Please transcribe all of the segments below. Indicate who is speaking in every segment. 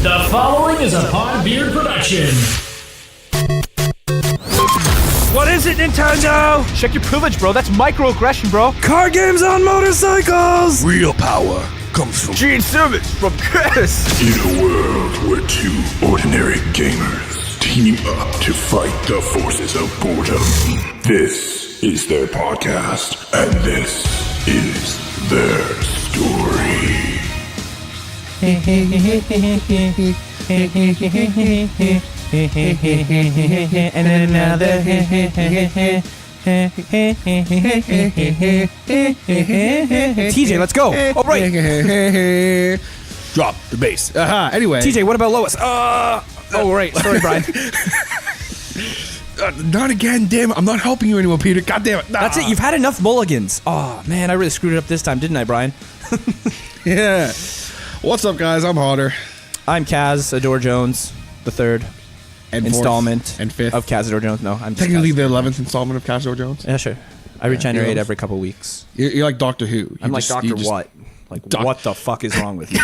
Speaker 1: The following is a Podbeard production.
Speaker 2: What is it, Nintendo?
Speaker 3: Check your privilege, bro. That's microaggression, bro.
Speaker 2: Card games on motorcycles!
Speaker 4: Real power comes from
Speaker 3: Gene Simmons from Kiss.
Speaker 4: in a world where two ordinary gamers team up to fight the forces of boredom. This is their podcast, and this is their story.
Speaker 2: And another TJ, let's go. All right.
Speaker 5: Drop the bass. Anyway.
Speaker 2: TJ, what about Lois? Oh, right. Sorry, Brian.
Speaker 5: Not again, damn it. I'm not helping you anymore, Peter. God damn it.
Speaker 2: That's it. You've had enough mulligans. Oh, man, I really screwed it up this time, didn't I, Brian?
Speaker 5: Yeah. What's up, guys? I'm Hodder.
Speaker 2: I'm Kaz Adore Jones, the third
Speaker 5: And
Speaker 2: installment
Speaker 5: fourth and fifth.
Speaker 2: of Kaz Adore Jones. No, I'm just
Speaker 5: Technically
Speaker 2: Kaz.
Speaker 5: the 11th installment of Castro Jones.
Speaker 2: Yeah, sure. I regenerate
Speaker 5: yeah.
Speaker 2: every couple weeks.
Speaker 5: You're like Doctor Who.
Speaker 2: I'm like Dr. What? Like, what the fuck is wrong with you?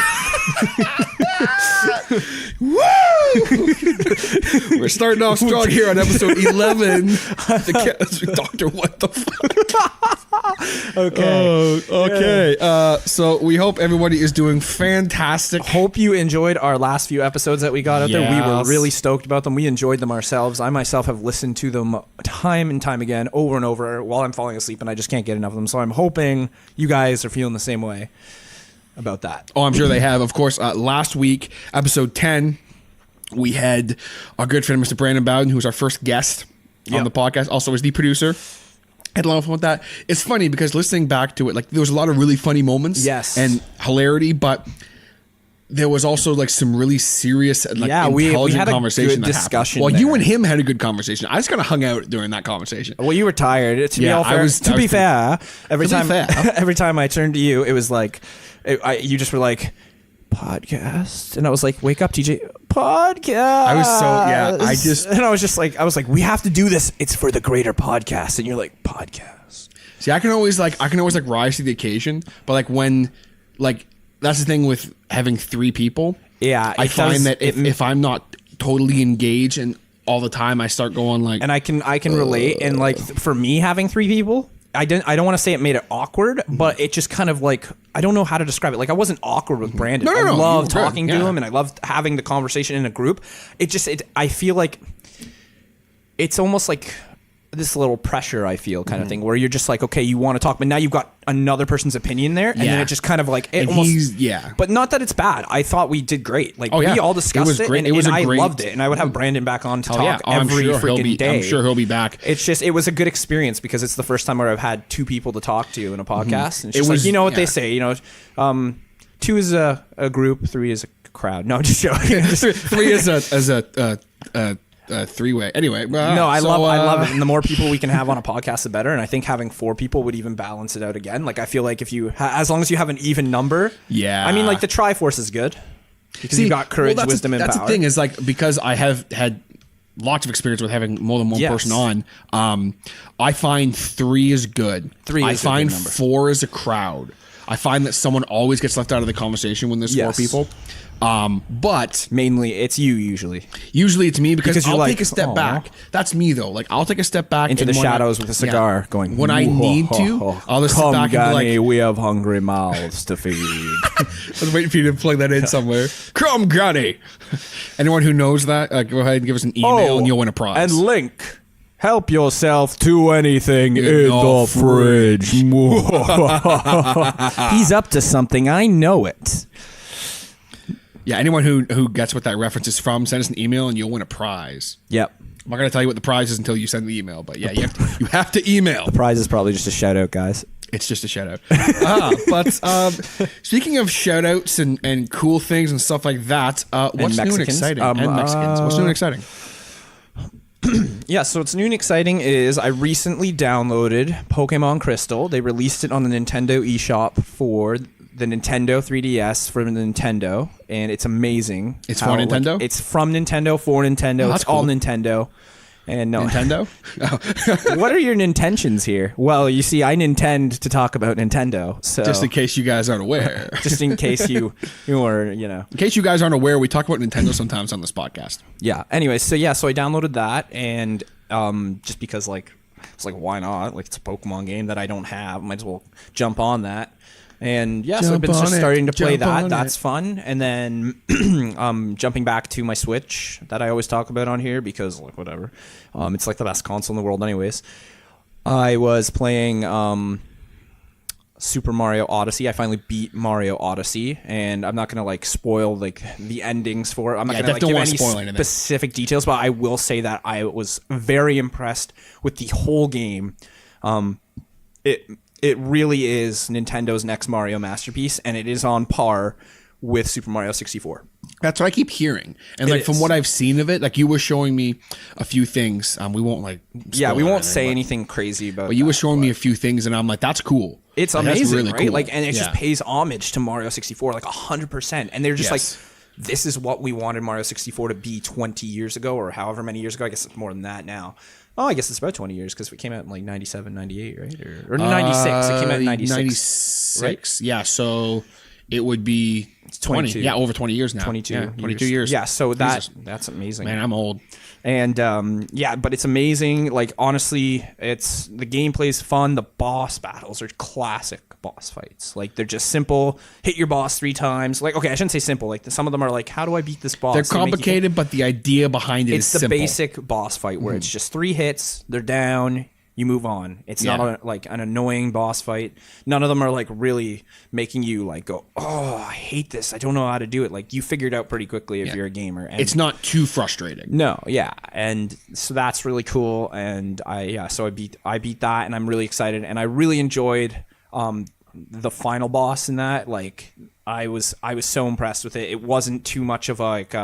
Speaker 5: Woo! We're starting off strong here on episode 11. Doctor What the fuck?
Speaker 2: Okay.
Speaker 5: Okay. So we hope everybody is doing fantastic.
Speaker 2: Hope you enjoyed our last few episodes that we got out there. We were
Speaker 5: Yes.
Speaker 2: really stoked about them. We enjoyed them ourselves. I myself have listened to them time and time again, over and over, while I'm falling asleep, and I just can't get enough of them. So I'm hoping you guys are feeling the same way about that.
Speaker 5: Oh, I'm sure they have. Of course, last week, episode 10, we had our good friend, Mr. Brandon Bowden, who was our first guest on the podcast, also is the producer. Had a lot of fun with that. It's funny because listening back to it, like there was a lot of really funny moments,
Speaker 2: Yes.
Speaker 5: and hilarity, but there was also like some really serious and like intelligent
Speaker 2: had a
Speaker 5: conversation.
Speaker 2: good
Speaker 5: that
Speaker 2: discussion
Speaker 5: happened. Well, you
Speaker 2: there.
Speaker 5: and him had a good conversation. I just kind of hung out during that conversation.
Speaker 2: Well, you were tired. To be
Speaker 5: Yeah,
Speaker 2: all fair,
Speaker 5: I was
Speaker 2: fair, every
Speaker 5: To be
Speaker 2: time
Speaker 5: fair.
Speaker 2: every time I turned to you, it was like you just were like, podcast, and I was like, wake up, TJ, podcast.
Speaker 5: I was
Speaker 2: and I was like, we have to do this. It's for the greater podcast, and you're like, podcast.
Speaker 5: See, I can always rise to the occasion, but like when like that's the thing with having three people.
Speaker 2: Yeah,
Speaker 5: I find that if I'm not totally engaged and all the time, I start going like,
Speaker 2: and I can relate, and like for me having three people, I don't want to say it made it awkward, but it just kind of like, I don't know how to describe it. Like I wasn't awkward with Brandon.
Speaker 5: No,
Speaker 2: I
Speaker 5: you
Speaker 2: love
Speaker 5: were good.
Speaker 2: talking to
Speaker 5: Yeah.
Speaker 2: him, and I love having the conversation in a group. I feel like it's almost like this little pressure I feel kind of thing, where you're just like, okay, you want to talk, but now you've got another person's opinion there, and then
Speaker 5: Yeah.
Speaker 2: it just kind of like it
Speaker 5: And
Speaker 2: almost,
Speaker 5: yeah.
Speaker 2: But not that it's bad. I thought we did great. Like
Speaker 5: Oh, yeah.
Speaker 2: we all
Speaker 5: It
Speaker 2: discussed
Speaker 5: was
Speaker 2: it,
Speaker 5: great.
Speaker 2: and,
Speaker 5: It was
Speaker 2: and
Speaker 5: a
Speaker 2: I
Speaker 5: great-
Speaker 2: loved it, and I would have Brandon back on to
Speaker 5: oh,
Speaker 2: talk
Speaker 5: yeah. Oh, I'm
Speaker 2: every
Speaker 5: sure
Speaker 2: freaking day.
Speaker 5: I'm sure he'll be back.
Speaker 2: It's just, it was a good experience because it's the first time where I've had two people to talk to in a podcast. And it's
Speaker 5: It
Speaker 2: just
Speaker 5: was-
Speaker 2: like, you know what
Speaker 5: yeah.
Speaker 2: they say, two is a group, three is a crowd. No, I'm just joking.
Speaker 5: Three as a three-way. Anyway,
Speaker 2: No, I love it. And the more people we can have on a podcast, the better. And I think having four people would even balance it out again. Like I feel like if you, as long as you have an even number.
Speaker 5: Yeah.
Speaker 2: I mean, like the Triforce is good because you've got courage, wisdom, and
Speaker 5: that's
Speaker 2: power.
Speaker 5: the thing is like, because I have had lots of experience with having more than one
Speaker 2: Yes.
Speaker 5: person on, I find three is good.
Speaker 2: Three
Speaker 5: I
Speaker 2: is a
Speaker 5: find
Speaker 2: good number.
Speaker 5: four is a crowd. I find that someone always gets left out of the conversation when there's four
Speaker 2: Yes.
Speaker 5: people. But
Speaker 2: Mainly, it's you usually.
Speaker 5: usually it's me because
Speaker 2: you're
Speaker 5: I'll
Speaker 2: like,
Speaker 5: take a step
Speaker 2: "Aw."
Speaker 5: back. That's me though. Like I'll take a step back
Speaker 2: Into
Speaker 5: and
Speaker 2: the
Speaker 5: when
Speaker 2: shadows with a cigar going,
Speaker 5: when I
Speaker 2: "Ooh,
Speaker 5: need
Speaker 2: ho,
Speaker 5: to,
Speaker 2: ho, ho.
Speaker 5: I'll just sit
Speaker 2: Come,
Speaker 5: back and be
Speaker 2: Granny,
Speaker 5: like,
Speaker 2: we have hungry mouths to feed.
Speaker 5: I was waiting for you to plug that in somewhere. Come, Granny. Anyone who knows that, go ahead and give us an email and you'll win a prize.
Speaker 2: And Link, help yourself to anything in
Speaker 5: the
Speaker 2: the fridge. He's up to something. I know it.
Speaker 5: Yeah, anyone who gets what that reference is from, send us an email and you'll win a prize.
Speaker 2: Yep.
Speaker 5: I'm not going to tell you what the prize is until you send the email, but yeah, you have to email.
Speaker 2: Prize is probably just a shout out, guys.
Speaker 5: It's just a shout out. But speaking of shout outs and cool things and stuff like that, what's new and
Speaker 2: Mexicans?
Speaker 5: exciting? And Mexicans. What's new and exciting?
Speaker 2: Yeah, so what's new and exciting is I recently downloaded Pokemon Crystal. They released it on the Nintendo eShop for the Nintendo 3DS for the Nintendo, and it's amazing.
Speaker 5: It's for Nintendo?
Speaker 2: It's from Nintendo for Nintendo.
Speaker 5: Oh, that's
Speaker 2: it's all
Speaker 5: cool.
Speaker 2: Nintendo. And no.
Speaker 5: Nintendo?
Speaker 2: What are your intentions here? Well, you see, I intend to talk about Nintendo. So
Speaker 5: Just in case you guys aren't aware.
Speaker 2: just in case you were, you know.
Speaker 5: In case you guys aren't aware, we talk about Nintendo sometimes on this podcast.
Speaker 2: Yeah. Anyway, so I downloaded that, and just because like it's like, why not? Like, it's a Pokemon game that I don't have. Might as well jump on that. And yeah, so I've been just starting to play that. That's fun. And then jumping back to my Switch that I always talk about on here because like whatever. It's like the best console in the world anyways. I was playing Super Mario Odyssey. I finally beat Mario Odyssey, and I'm not gonna like spoil like the endings for it. I'm not gonna like give any specific details, but I will say that I was very impressed with the whole game. It really is Nintendo's next Mario masterpiece, and it is on par with Super Mario 64.
Speaker 5: That's what I keep hearing. And like from what I've seen of it, like you were showing me a few things. We won't like
Speaker 2: we won't say anything crazy about it.
Speaker 5: But you were showing me a few things, and I'm like, that's cool.
Speaker 2: It's
Speaker 5: like,
Speaker 2: amazing,
Speaker 5: really
Speaker 2: right?
Speaker 5: Cool.
Speaker 2: Like, and it just pays homage to Mario 64 like 100%. And they're just like, this is what we wanted Mario 64 to be 20 years ago, or however many years ago. I guess it's more than that now. Oh, I guess it's about 20 years because it came out in like 97, 98, right? Or 96. It came out in 96.
Speaker 5: 96,
Speaker 2: right?
Speaker 5: Yeah, so it would be 20. Yeah, over 20 years now. 22 years.
Speaker 2: Yeah, so that's amazing.
Speaker 5: Man, I'm old.
Speaker 2: And but it's amazing. Like, honestly, the gameplay's fun. The boss battles are classic boss fights. Like, they're just simple. Hit your boss 3 times. Like, okay, I shouldn't say simple. Like, some of them are like, how do I beat this boss?
Speaker 5: They're complicated, but the idea behind it is simple.
Speaker 2: It's the basic boss fight where it's just 3 hits, they're down, you move on. It's not like an annoying boss fight. None of them are like really making you like go, oh, I hate this. I don't know how to do it. Like, you figure it out pretty quickly if you're a gamer. And
Speaker 5: it's not too frustrating.
Speaker 2: No, yeah. And so that's really cool. And I beat that, and I'm really excited. And I really enjoyed the final boss in that. Like, I was so impressed with it. It wasn't too much of like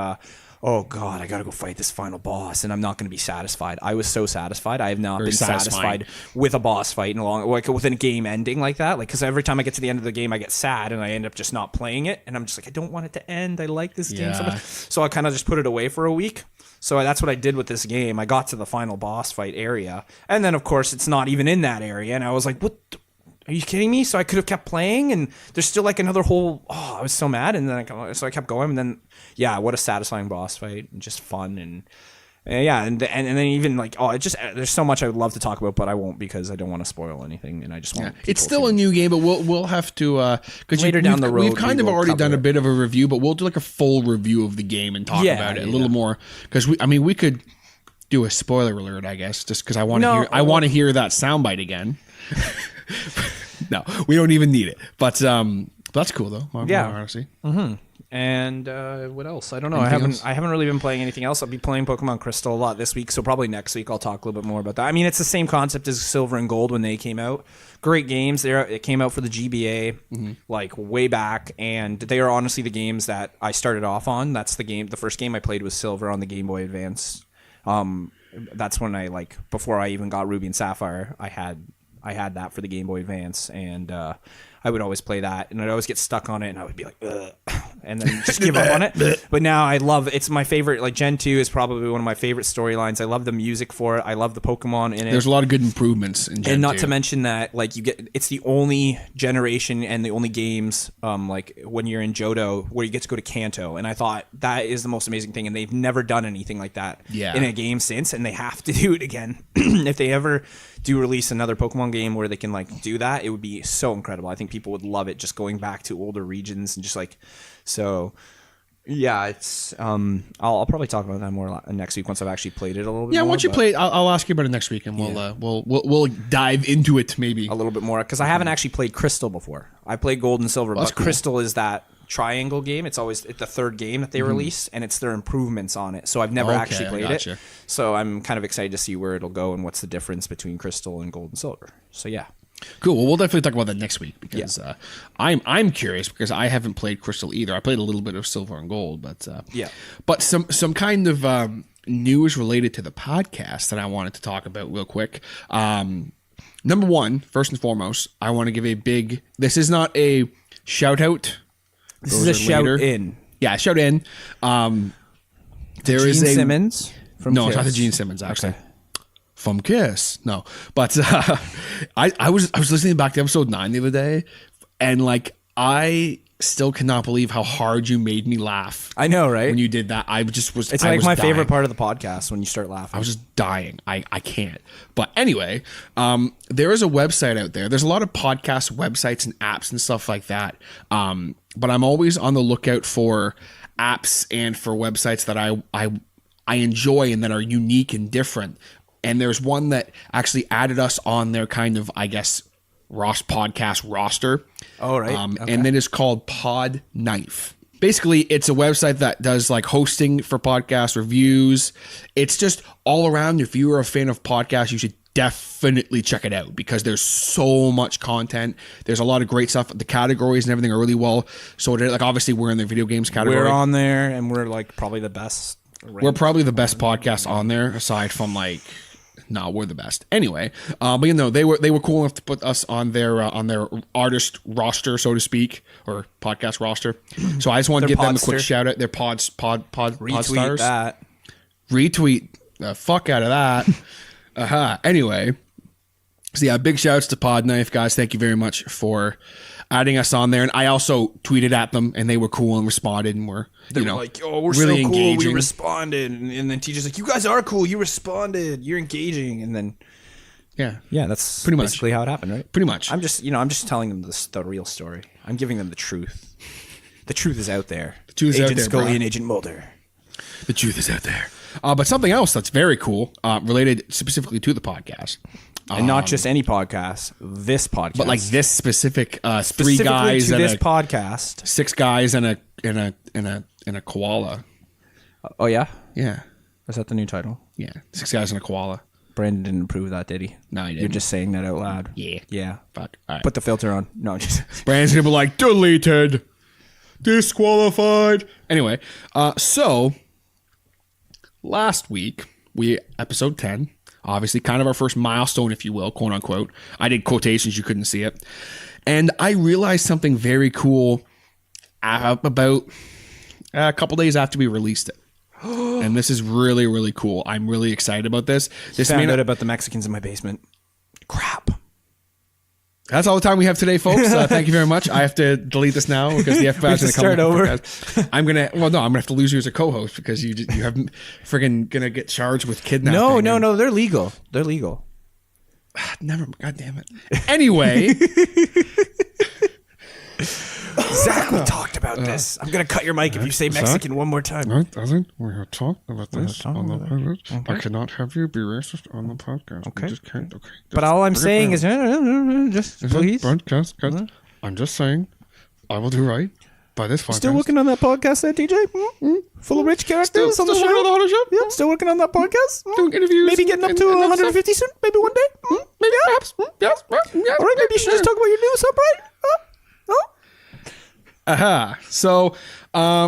Speaker 2: oh god, I gotta go fight this final boss and I'm not gonna be satisfied. I was so satisfied. I have not been satisfied with a boss fight in a long, like with a game ending like that. Like, because every time I get to the end of the game, I get sad and I end up just not playing it. And I'm just like, I don't want it to end. I like this game so much. So I kind of just put it away for a week. So that's what I did with this game. I got to the final boss fight area, and then of course it's not even in that area. And I was like, what? Are you kidding me? So I could have kept playing, and there's still like another whole. Oh, I was so mad, and then I kept going, and then what a satisfying boss fight, and just fun, and then even like there's so much I would love to talk about, but I won't because I don't want to spoil anything, and I just want.
Speaker 5: It's still a new game, but we'll have to because
Speaker 2: later down the road
Speaker 5: we've kind of already done a bit of a review, but we'll do like a full review of the game and talk about it a little more because we could do a spoiler alert, I guess, just because I want to hear that soundbite again. No, we don't even need it. But that's cool though. Mario Odyssey.
Speaker 2: Mm-hmm. And what else? I don't know. I haven't really been playing anything else. I'll be playing Pokemon Crystal a lot this week, so probably next week I'll talk a little bit more about that. I mean, it's the same concept as Silver and Gold when they came out. Great games. It came out for the GBA like way back, and they are honestly the games that I started off on. That's the first game I played was Silver on the Game Boy Advance. That's when before I even got Ruby and Sapphire, I had that for the Game Boy Advance, and I would always play that, and I'd always get stuck on it, and I would be like, ugh, and then just give up on it. But now I love it's my favorite. Like Gen 2 is probably one of my favorite storylines. I love the music for it. I love the Pokemon in it.
Speaker 5: There's a lot of good improvements in Gen 2.
Speaker 2: And not to mention that like it's the only generation and the only games like when you're in Johto where you get to go to Kanto, and I thought that is the most amazing thing, and they've never done anything like that in a game since, and they have to do it again. If they ever do release another Pokemon game where they can like do that, it would be so incredible. I think people would love it, just going back to older regions and just like it's I'll probably talk about that more next week once I've actually played it a little bit more.
Speaker 5: Once you play it, I'll ask you about it next week, and we'll dive into it maybe
Speaker 2: a little bit more, because I haven't actually played Crystal before. I played Gold and Silver, but cool. Crystal is that triangle game. It's the third game that they release, and it's their improvements on it. So I've never actually played it. So I'm kind of excited to see where it'll go and what's the difference between Crystal and Gold and Silver. So yeah.
Speaker 5: Cool. Well, we'll definitely talk about that next week, because I'm curious, because I haven't played Crystal either. I played a little bit of Silver and Gold, but some kind of news related to the podcast that I wanted to talk about real quick. Number one, first and foremost, I want to give a big. This is not a shout out.
Speaker 2: This is a shout in.
Speaker 5: Yeah, shout in. There
Speaker 2: Gene
Speaker 5: is
Speaker 2: Simmons.
Speaker 5: No, it's not the Gene Simmons, actually. from Kiss. No, but I was listening back to episode 9 the other day, and like I still cannot believe how hard you made me laugh.
Speaker 2: I know, right?
Speaker 5: When you did that, I just was.
Speaker 2: It's
Speaker 5: I
Speaker 2: like
Speaker 5: was
Speaker 2: my
Speaker 5: dying.
Speaker 2: favorite part of the podcast when you start laughing.
Speaker 5: I was just dying. I can't. But anyway, there is a website out there. There's a lot of podcast websites and apps and stuff like that. But I'm always on the lookout for apps and for websites that I enjoy and that are unique and different. And there's one that actually added us on their kind of, I guess, podcast roster.
Speaker 2: Oh, right. Okay.
Speaker 5: And then it's called Pod Knife. Basically, it's a website that does like hosting for podcast reviews. It's just all around. If you are a fan of podcasts, you should definitely check it out because there's so much content. There's a lot of great stuff. The categories and everything are really well sorted. Like obviously we're in the video games category.
Speaker 2: We're on there and we're like probably the best.
Speaker 5: We're probably the best podcast on there aside from like, no, we're the best. Anyway, but you know, they were cool enough to put us on their artist roster, so to speak, or podcast roster. So I just want to give them a quick shout out. Their pod
Speaker 2: Retweet
Speaker 5: stars.
Speaker 2: that.
Speaker 5: Retweet the fuck out of that. Anyway, so yeah, big shouts to Podknife guys. Thank you very much for adding us on there. And I also tweeted at them, and they were cool and responded, and were
Speaker 2: like, "Oh, we're
Speaker 5: really
Speaker 2: so cool.
Speaker 5: engaging.
Speaker 2: We responded." And then TJ's like, "You guys are cool. You responded. You're engaging." And then yeah, that's
Speaker 5: Pretty much.
Speaker 2: basically how it happened, right?
Speaker 5: Pretty much.
Speaker 2: I'm just telling them the real story. I'm giving them the truth. The truth is out there. The
Speaker 5: truth is out
Speaker 2: Agent
Speaker 5: there,
Speaker 2: Scully
Speaker 5: bro.
Speaker 2: and Agent Mulder.
Speaker 5: The truth is out there. But something else that's very cool, related specifically to the podcast.
Speaker 2: And not just any podcast, this podcast.
Speaker 5: But like this specific 3
Speaker 2: specifically
Speaker 5: guys
Speaker 2: to
Speaker 5: and
Speaker 2: this
Speaker 5: a,
Speaker 2: podcast.
Speaker 5: 6 guys and a koala.
Speaker 2: Oh yeah?
Speaker 5: Yeah.
Speaker 2: Is that the new title?
Speaker 5: Yeah. 6 guys and a koala.
Speaker 2: Brandon didn't approve that, did he?
Speaker 5: No, he didn't.
Speaker 2: You're just saying that out loud.
Speaker 5: Yeah.
Speaker 2: Yeah.
Speaker 5: Fuck. All right.
Speaker 2: Put the filter on. No, just
Speaker 5: Brandon's gonna be like, deleted. Disqualified. Anyway, so last week, episode 10, obviously kind of our first milestone, if you will, quote unquote. I did quotations, you couldn't see it. And I realized something very cool about a couple days after we released it. And this is really, really cool. I'm really excited about this. This
Speaker 2: found
Speaker 5: may
Speaker 2: out
Speaker 5: not,
Speaker 2: about the Mexicans in my basement. Crap.
Speaker 5: That's all the time we have today, folks. Thank you very much. I have to delete this now because the FBI is going to come
Speaker 2: start over.
Speaker 5: I'm gonna have to lose you as a co-host because you have friggin' gonna get charged with kidnapping.
Speaker 2: No. They're legal. They're legal.
Speaker 5: Never. God damn it. Anyway,
Speaker 2: Zach, we talked about this. I'm gonna cut your mic if you say Mexican one more time.
Speaker 5: no, it doesn't. We have talked about this on the podcast. I cannot have you be racist on the podcast.
Speaker 2: Okay.
Speaker 5: We just can't. Okay.
Speaker 2: But all I'm saying is, just please.
Speaker 5: Broadcast. I'm just saying, I will do right by this podcast.
Speaker 2: Still working on that podcast there, TJ? Full of rich characters on the show?
Speaker 5: working on the Hodder show?
Speaker 2: Yeah, still working on that podcast?
Speaker 5: Doing interviews.
Speaker 2: Maybe getting up to
Speaker 5: and
Speaker 2: 150 soon? Maybe one day?
Speaker 5: Maybe perhaps. Yes.
Speaker 2: All right, maybe you should just talk about your new sub, right?
Speaker 5: So, I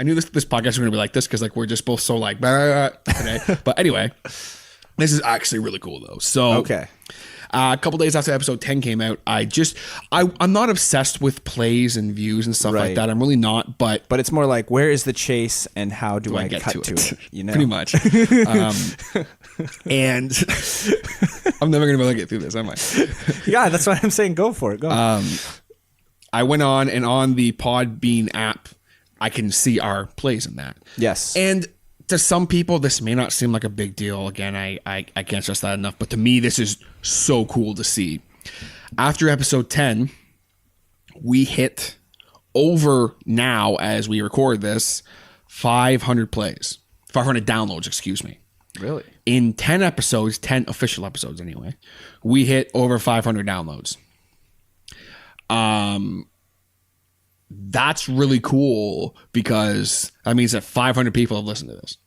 Speaker 5: knew this podcast was going to be like this because like we're just both so like today. But anyway, this is actually really cool though. So
Speaker 2: Okay.
Speaker 5: A couple days after episode 10 came out, I'm not obsessed with plays and views and stuff like
Speaker 2: Right.
Speaker 5: that. I'm really not, but
Speaker 2: But it's more like, where is the chase and how do I
Speaker 5: get
Speaker 2: cut to it? You know?
Speaker 5: pretty much. And I'm never going to be able to get through this, am I?
Speaker 2: Yeah, that's what I'm saying. Go for it. Go.
Speaker 5: I went on, and on the Podbean app, I can see our plays in that.
Speaker 2: Yes.
Speaker 5: And to some people, this may not seem like a big deal. Again, I can't stress that enough. But to me, this is so cool to see. After episode 10, we hit over now, as we record this, 500 plays. 500 downloads, excuse me.
Speaker 2: Really?
Speaker 5: In 10 episodes, 10 official episodes anyway, we hit over 500 downloads. That's really cool because that means that 500 people have listened to this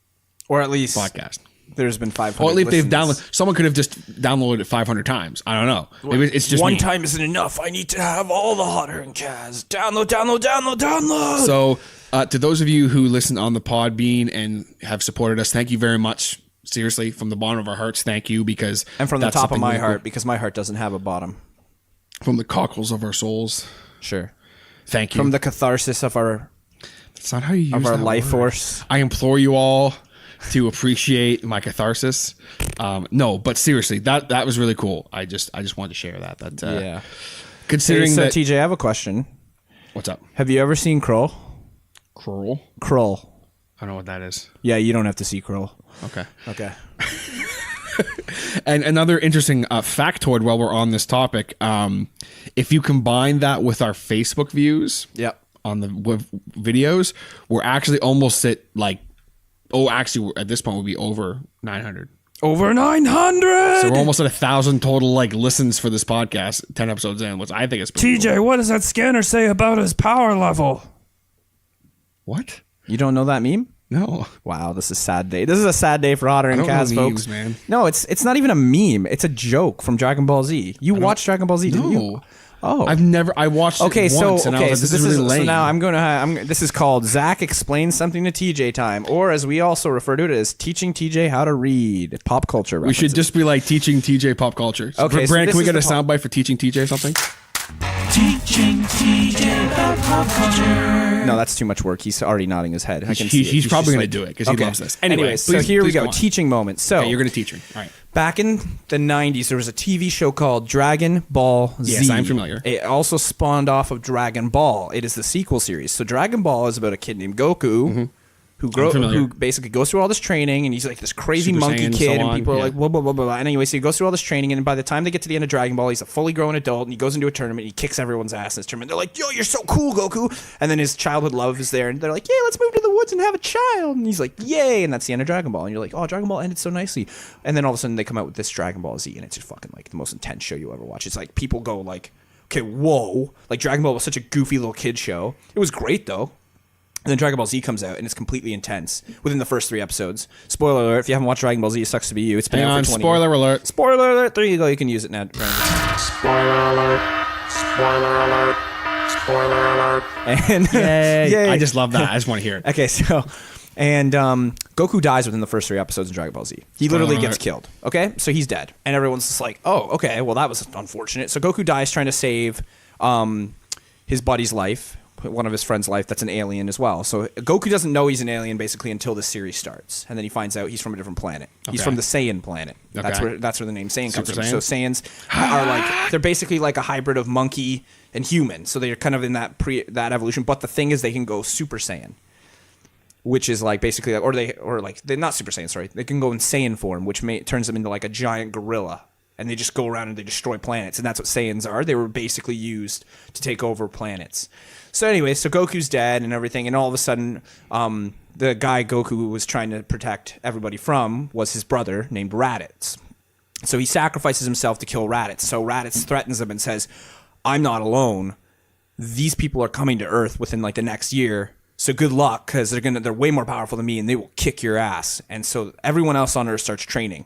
Speaker 2: Or at least
Speaker 5: podcast.
Speaker 2: there's been 500
Speaker 5: Or at least they've
Speaker 2: listens.
Speaker 5: downloaded. Someone could have just downloaded it 500 times. I don't know. Maybe it's just
Speaker 2: one
Speaker 5: me.
Speaker 2: time isn't enough. I need to have all the Hodder and Kaz. Download.
Speaker 5: So to those of you who listen on the Podbean and have supported us, thank you very much. Seriously, from the bottom of our hearts, thank you because
Speaker 2: And from the
Speaker 5: that's
Speaker 2: top of
Speaker 5: something
Speaker 2: my
Speaker 5: really cool.
Speaker 2: heart, because my heart doesn't have a bottom.
Speaker 5: From the cockles of our souls,
Speaker 2: Sure.
Speaker 5: thank you.
Speaker 2: From the catharsis of our
Speaker 5: That's not how you use
Speaker 2: our
Speaker 5: that
Speaker 2: life
Speaker 5: word.
Speaker 2: force.
Speaker 5: I implore you all to appreciate my catharsis. No, but seriously, that was really cool. I just wanted to share that. Considering
Speaker 2: Hey, so
Speaker 5: that,
Speaker 2: TJ, I have a question.
Speaker 5: what's up?
Speaker 2: Have you ever seen Krull?
Speaker 5: Krull?
Speaker 2: Krull.
Speaker 5: I don't know what that is.
Speaker 2: Yeah, you don't have to see Krull.
Speaker 5: Okay.
Speaker 2: Okay.
Speaker 5: And another interesting factoid while we're on this topic, if you combine that with our Facebook views on the videos, we're actually almost at at this point we'll be over 900.
Speaker 2: Over 900!
Speaker 5: So we're almost at 1,000 total listens for this podcast, 10 episodes in, which I think is pretty
Speaker 1: TJ,
Speaker 5: cool.
Speaker 1: what does that scanner say about his power level?
Speaker 5: What?
Speaker 2: You don't know that meme?
Speaker 5: No.
Speaker 2: Wow, this is a sad day. This is a sad day for Hodder and
Speaker 5: I don't know
Speaker 2: Kaz, folks.
Speaker 5: memes, man.
Speaker 2: No, it's not even a meme. It's a joke from Dragon Ball Z. You watched Dragon Ball Z, didn't you?
Speaker 5: No.
Speaker 2: Oh,
Speaker 5: I watched it once and I was like, this is really lame.
Speaker 2: So now this is called Zach Explains Something to TJ time, or as we also refer to it as teaching TJ how to read pop culture
Speaker 5: We should just be like teaching TJ pop culture. So
Speaker 2: Okay, so
Speaker 5: Brandon,
Speaker 2: this
Speaker 5: can we
Speaker 2: is
Speaker 5: get a
Speaker 2: the
Speaker 5: soundbite for teaching TJ something?
Speaker 1: Teaching TJ about pop culture.
Speaker 2: No, that's too much work. He's already nodding his head. I can see it.
Speaker 5: He's probably
Speaker 2: just
Speaker 5: going to do it because he loves this.
Speaker 2: Anyway, so here we go. Teaching moment. So
Speaker 5: Okay, you're going to teach me. All right.
Speaker 2: back in the 90s, there was a TV show called Dragon Ball Z.
Speaker 5: Yes, I'm familiar.
Speaker 2: It also spawned off of Dragon Ball. It is the sequel series. So Dragon Ball is about a kid named Goku who basically goes through all this training, and he's like this crazy
Speaker 5: Super
Speaker 2: monkey
Speaker 5: Saiyan,
Speaker 2: kid,
Speaker 5: so
Speaker 2: and
Speaker 5: on,
Speaker 2: people are
Speaker 5: yeah.
Speaker 2: like, blah, blah, blah, blah, blah. And anyway, so he goes through all this training, and by the time they get to the end of Dragon Ball, he's a fully grown adult, and he goes into a tournament, and he kicks everyone's ass in this tournament. They're like, yo, you're so cool, Goku. And then his childhood love is there, and they're like, yeah, let's move to the woods and have a child. And he's like, yay, and that's the end of Dragon Ball. And you're like, oh, Dragon Ball ended so nicely. And then all of a sudden, they come out with this Dragon Ball Z, and it's just fucking like the most intense show you'll ever watch. It's like, people go like, okay, whoa. Like, Dragon Ball was such a goofy little kid show. It was great, though. And then Dragon Ball Z comes out, and it's completely intense within the first 3 episodes. Spoiler alert, if you haven't watched Dragon Ball Z, it sucks to be you. It's been out for 20
Speaker 5: spoiler
Speaker 2: years.
Speaker 5: alert.
Speaker 2: Spoiler alert. There you go. You can use it now.
Speaker 4: Spoiler alert. Spoiler alert. Spoiler alert.
Speaker 2: And
Speaker 5: Yay. I just love that. I just want to hear it.
Speaker 2: Okay, so... And Goku dies within the first 3 episodes of Dragon Ball Z. He literally gets killed. Okay? So he's dead. And everyone's just like, oh, okay, well, that was unfortunate. So Goku dies trying to save his buddy's life, one of his friend's life that's an alien as well. So Goku doesn't know he's an alien basically until the series starts, and then he finds out he's from a different planet. He's from the Saiyan planet. That's where the name Saiyan comes from. So Saiyans are like, they're basically like a hybrid of monkey and human. So they're kind of in that that evolution. But the thing is, they can go Super Saiyan, which is like basically they're not Super Saiyan. Sorry, they can go in Saiyan form, which turns them into like a giant gorilla. And they just go around and they destroy planets. And that's what Saiyans are. They were basically used to take over planets. So anyway, so Goku's dead and everything. And all of a sudden, the guy Goku was trying to protect everybody from was his brother named Raditz. So he sacrifices himself to kill Raditz. So Raditz threatens him and says, I'm not alone. These people are coming to Earth within like the next year. So good luck, because they're way more powerful than me and they will kick your ass. And so everyone else on Earth starts training.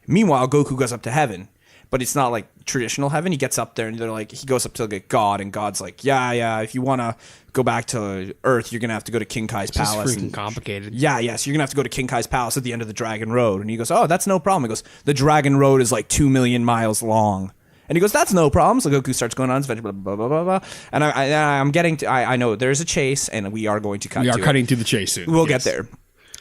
Speaker 2: Meanwhile, Goku goes up to heaven, but it's not like traditional heaven. He gets up there and he goes up to like God, and God's like, yeah, if you want to go back to Earth, you're going to have to go to King Kai's palace.
Speaker 5: It's freaking complicated.
Speaker 2: Yeah, so you're going to have to go to King Kai's palace at the end of the Dragon Road. And he goes, oh, that's no problem. He goes, the Dragon Road is like 2 million miles long. And he goes, that's no problem. So Goku starts going on his adventure, blah, blah, blah, blah, blah. And I'm getting to, I know there's a chase, and we are going to cut to it.
Speaker 5: We are cutting to the chase soon.
Speaker 2: We'll get there.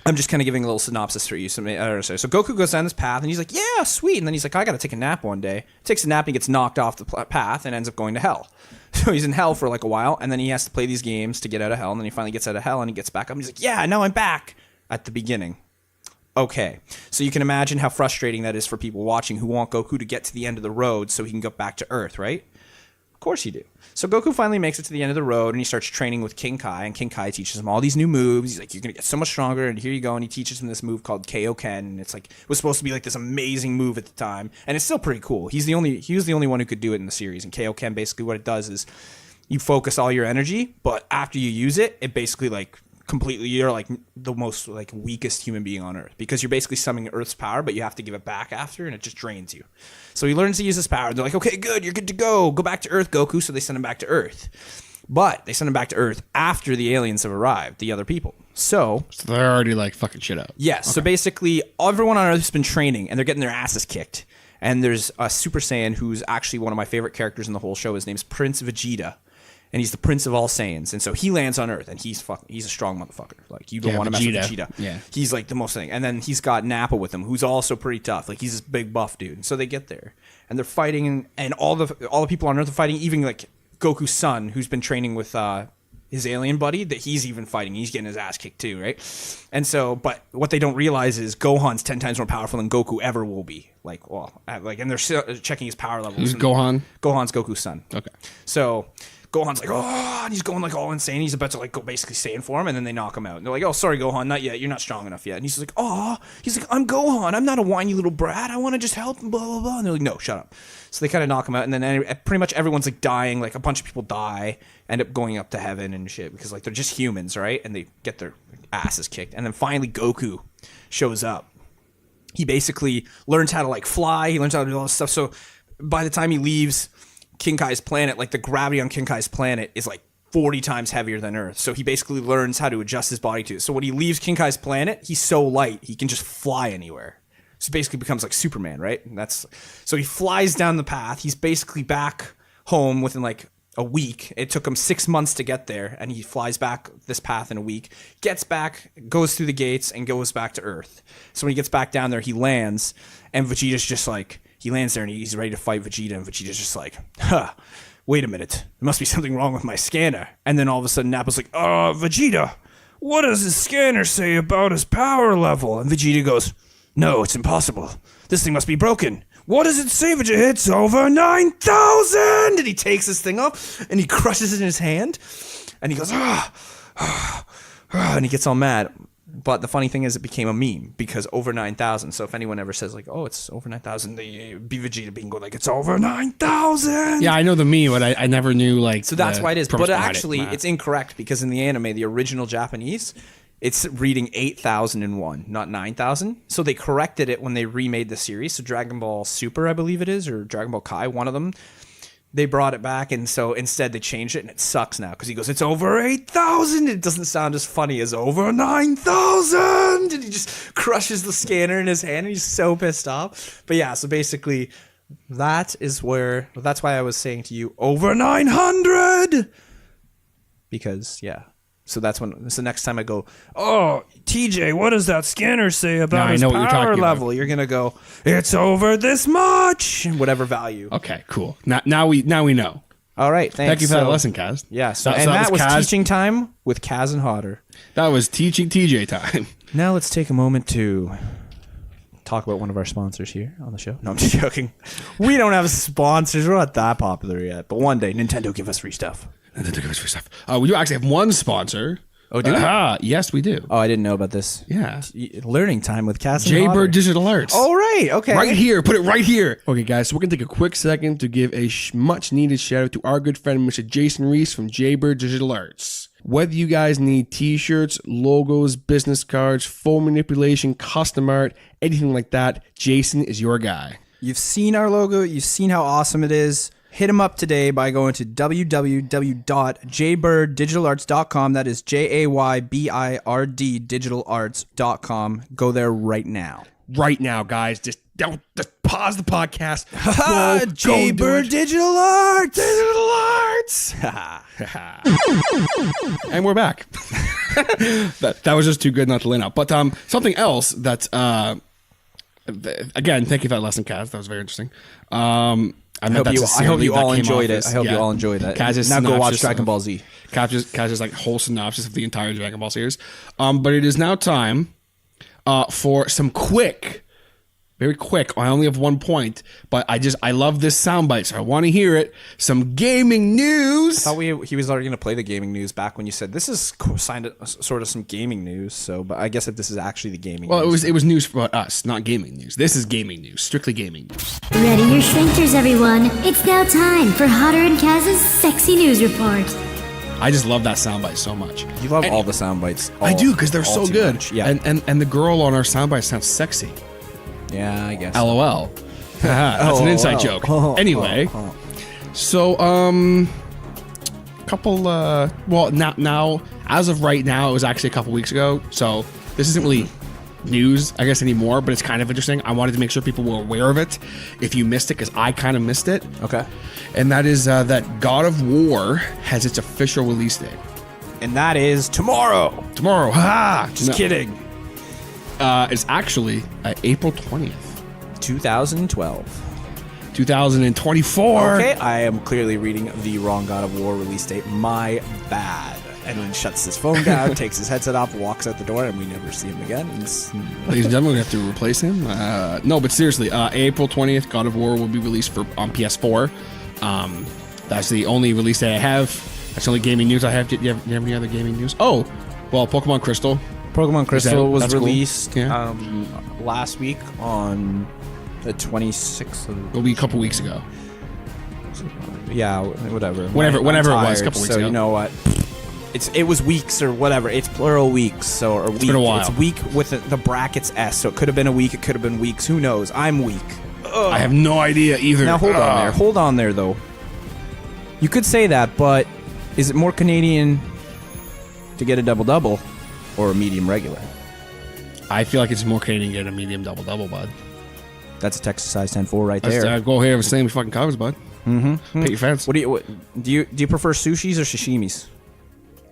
Speaker 2: I'm just kind of giving a little synopsis for you. So Goku goes down this path, and he's like, yeah, sweet. And then he's like, I got to take a nap one day. Takes a nap, and he gets knocked off the path and ends up going to hell. So he's in hell for like a while, and then he has to play these games to get out of hell. And then he finally gets out of hell, and he gets back up. And he's like, yeah, now I'm back at the beginning. Okay. So you can imagine how frustrating that is for people watching who want Goku to get to the end of the road so he can go back to Earth, right? Of course you do. So Goku finally makes it to the end of the road, and he starts training with King Kai, and King Kai teaches him all these new moves. He's like, you're going to get so much stronger, and here you go. And he teaches him this move called Kaioken, and it's like, it was supposed to be like this amazing move at the time, and it's still pretty cool. He was the only one who could do it in the series, and Kaioken, basically what it does is you focus all your energy, but after you use it, it basically like completely, you're like the most like weakest human being on Earth, because you're basically summoning Earth's power, but you have to give it back after, and it just drains you. So he learns to use his power. They're like, okay, good, you're good to go. Go back to Earth, Goku. So they send him back to Earth. But they send him back to Earth after the aliens have arrived, the other people. So
Speaker 5: they're already like fucking shit up.
Speaker 2: Yes. Okay. So basically, everyone on Earth has been training, and they're getting their asses kicked. And there's a Super Saiyan who's actually one of my favorite characters in the whole show. His name's Prince Vegeta. and he's the prince of all Saiyans. And so he lands on Earth, and he's a strong motherfucker. Like, you don't want to mess with Vegeta.
Speaker 5: Yeah.
Speaker 2: He's like the most thing. And then he's got Nappa with him, who's also pretty tough. Like, he's this big buff dude. And so they get there, and they're fighting, and all the people on Earth are fighting. Even like Goku's son, who's been training with his alien buddy, that he's even fighting. He's getting his ass kicked too, right? And so, but what they don't realize is Gohan's 10 times more powerful than Goku ever will be. Like, and they're checking his power levels.
Speaker 5: Who's Gohan?
Speaker 2: Gohan's Goku's son.
Speaker 5: Okay.
Speaker 2: So Gohan's like, oh, and he's going like all insane. He's about to like go basically Saiyan for him, and then they knock him out. And they're like, oh, sorry, Gohan, not yet. You're not strong enough yet. And he's like, oh, he's like, I'm Gohan. I'm not a whiny little brat. I want to just help him, blah, blah, blah. And they're like, no, shut up. So they kind of knock him out, and then pretty much everyone's like dying. Like, a bunch of people die, end up going up to heaven and shit, because like they're just humans, right? And they get their asses kicked. And then finally Goku shows up. He basically learns how to like fly. He learns how to do all this stuff. So by the time he leaves King Kai's planet, like the gravity on King Kai's planet is like 40 times heavier than Earth. So he basically learns how to adjust his body to it. So when he leaves King Kai's planet, he's so light, he can just fly anywhere. So he basically becomes like Superman, right? And so he flies down the path. He's basically back home within like a week. It took him 6 months to get there, and he flies back this path in a week, gets back, goes through the gates, and goes back to Earth. So when he gets back down there, he lands, and Vegeta's just like, he lands there and he's ready to fight Vegeta, and Vegeta's just like, wait a minute, there must be something wrong with my scanner. And then all of a sudden Nappa's like,
Speaker 1: Vegeta, what does his scanner say about his power level? And Vegeta goes, no, it's impossible. This thing must be broken. What does it say, Vegeta? It's over 9,000!
Speaker 2: and he takes this thing up and he crushes it in his hand, and he goes, and he gets all mad. But the funny thing is, it became a meme, because over 9,000. So if anyone ever says like, oh, it's over 9,000, they be Vegeta being go like, it's over 9,000.
Speaker 5: Yeah, I know the meme, but I never knew like.
Speaker 2: So that's why it is. But actually,
Speaker 5: it.
Speaker 2: it's incorrect, because in the anime, the original Japanese, it's reading 8,001, not 9,000. So they corrected it when they remade the series. So Dragon Ball Super, I believe it is, or Dragon Ball Kai, one of them. They brought it back, and so instead they changed it, and it sucks now, because he goes, it's over 8,000. It doesn't sound as funny as over 9,000. And he just crushes the scanner in his hand, and he's so pissed off. But yeah, so basically, that's why I was saying to you, over 900. Because, yeah. So that's the next time I go, oh, TJ, what does that scanner say about his power level? You're going to go, it's over this much, whatever value.
Speaker 5: Okay, cool. Now we know.
Speaker 2: All right, thanks.
Speaker 5: Thank you for that lesson, Kaz.
Speaker 2: Yeah, that was teaching time with Kaz and Hodder.
Speaker 5: That was teaching TJ time.
Speaker 2: Now let's take a moment to talk about one of our sponsors here on the show. No, I'm just joking. We don't have sponsors. We're not that popular yet. But one day, Nintendo give us free stuff.
Speaker 5: We do actually have one sponsor.
Speaker 2: Oh, do we?
Speaker 5: Yes, we do.
Speaker 2: Oh, I didn't know about this.
Speaker 5: Yeah.
Speaker 2: Learning time with Kaz and
Speaker 5: Jaybird
Speaker 2: Hodder.
Speaker 5: Digital Arts.
Speaker 2: Oh, right. Okay.
Speaker 5: Right here. Put it right here. Okay, guys. So we're going to take a quick second to give a much needed shout out to our good friend, Mr. Jason Reese from Jaybird Digital Arts. Whether you guys need t-shirts, logos, business cards, phone manipulation, custom art, anything like that, Jason is your guy.
Speaker 2: You've seen our logo. You've seen how awesome it is. Hit him up today by going to www.jaybirddigitalarts.com. That is JAYBIRD digitalarts.com. Go there right now.
Speaker 5: Right now, guys. Just pause the podcast.
Speaker 2: Jaybird Digital Arts.
Speaker 5: Digital Arts. And we're back. that was just too good not to lean out. But something else that again, thank you for that lesson, Kaz. That was very interesting. I
Speaker 2: hope you all enjoyed it. I hope you all enjoyed that. Now go watch Dragon Ball Z.
Speaker 5: Kaz's like whole synopsis of the entire Dragon Ball series. But it is now time for some very quick. I only have 1 point, but I love this soundbite, so I want to hear it. Some gaming news.
Speaker 2: I thought he was already going to play the gaming news back when you said this is sort of some gaming news. So, but I guess if this is actually the gaming news.
Speaker 5: Well, it was news for us, not gaming news. This is gaming news, strictly gaming news.
Speaker 6: Ready your shrinkers, everyone. It's now time for Hodder and Kaz's Sexy News Report.
Speaker 5: I just love that soundbite so much.
Speaker 2: You love all the soundbites.
Speaker 5: I do, because they're so good.
Speaker 2: Much. Yeah.
Speaker 5: And the girl on our soundbite sounds sexy.
Speaker 2: Yeah, I guess.
Speaker 5: LOL. That's an inside joke. Anyway, so couple. Well, now as of right now, it was actually a couple weeks ago. So this isn't really news, I guess, anymore, but it's kind of interesting. I wanted to make sure people were aware of it if you missed it, because I kind of missed it.
Speaker 2: Okay.
Speaker 5: And that is that God of War has its official release date.
Speaker 2: And that is tomorrow.
Speaker 5: Tomorrow. Ha!
Speaker 2: Just kidding.
Speaker 5: It's actually April 20th.
Speaker 2: 2012.
Speaker 5: 2024.
Speaker 2: Okay, I am clearly reading the wrong God of War release date. My bad. And then shuts his phone down, takes his headset off, walks out the door, and we never see him again.
Speaker 5: Ladies and gentlemen, we have to replace him. No, but seriously, April 20th, God of War will be released on PS4. That's the only release date I have. That's the only gaming news I have. Do you have any other gaming news? Oh, well, Pokemon Crystal.
Speaker 2: Pokemon Crystal was released
Speaker 5: cool? Yeah.
Speaker 2: last week on the 26th of...
Speaker 5: It'll be a couple weeks ago.
Speaker 2: Yeah, whatever.
Speaker 5: Whenever it was, a couple weeks
Speaker 2: so
Speaker 5: ago.
Speaker 2: You know what? It was weeks or whatever. It's plural weeks. So or week.
Speaker 5: It's been a while.
Speaker 2: It's week with the brackets S. So it could have been a week. It could have been weeks. Who knows? I'm weak.
Speaker 5: I have no idea either.
Speaker 2: Now hold on there. Hold on there though. You could say that, but is it more Canadian to get a double-double or a medium regular?
Speaker 5: I feel like it's more Canadian to get a medium double-double, bud.
Speaker 2: That's a Texas size 10-4 right there.
Speaker 5: Go ahead and same fucking covers, bud. Mm-hmm. Pay your fence.
Speaker 2: What do you prefer sushis or sashimis?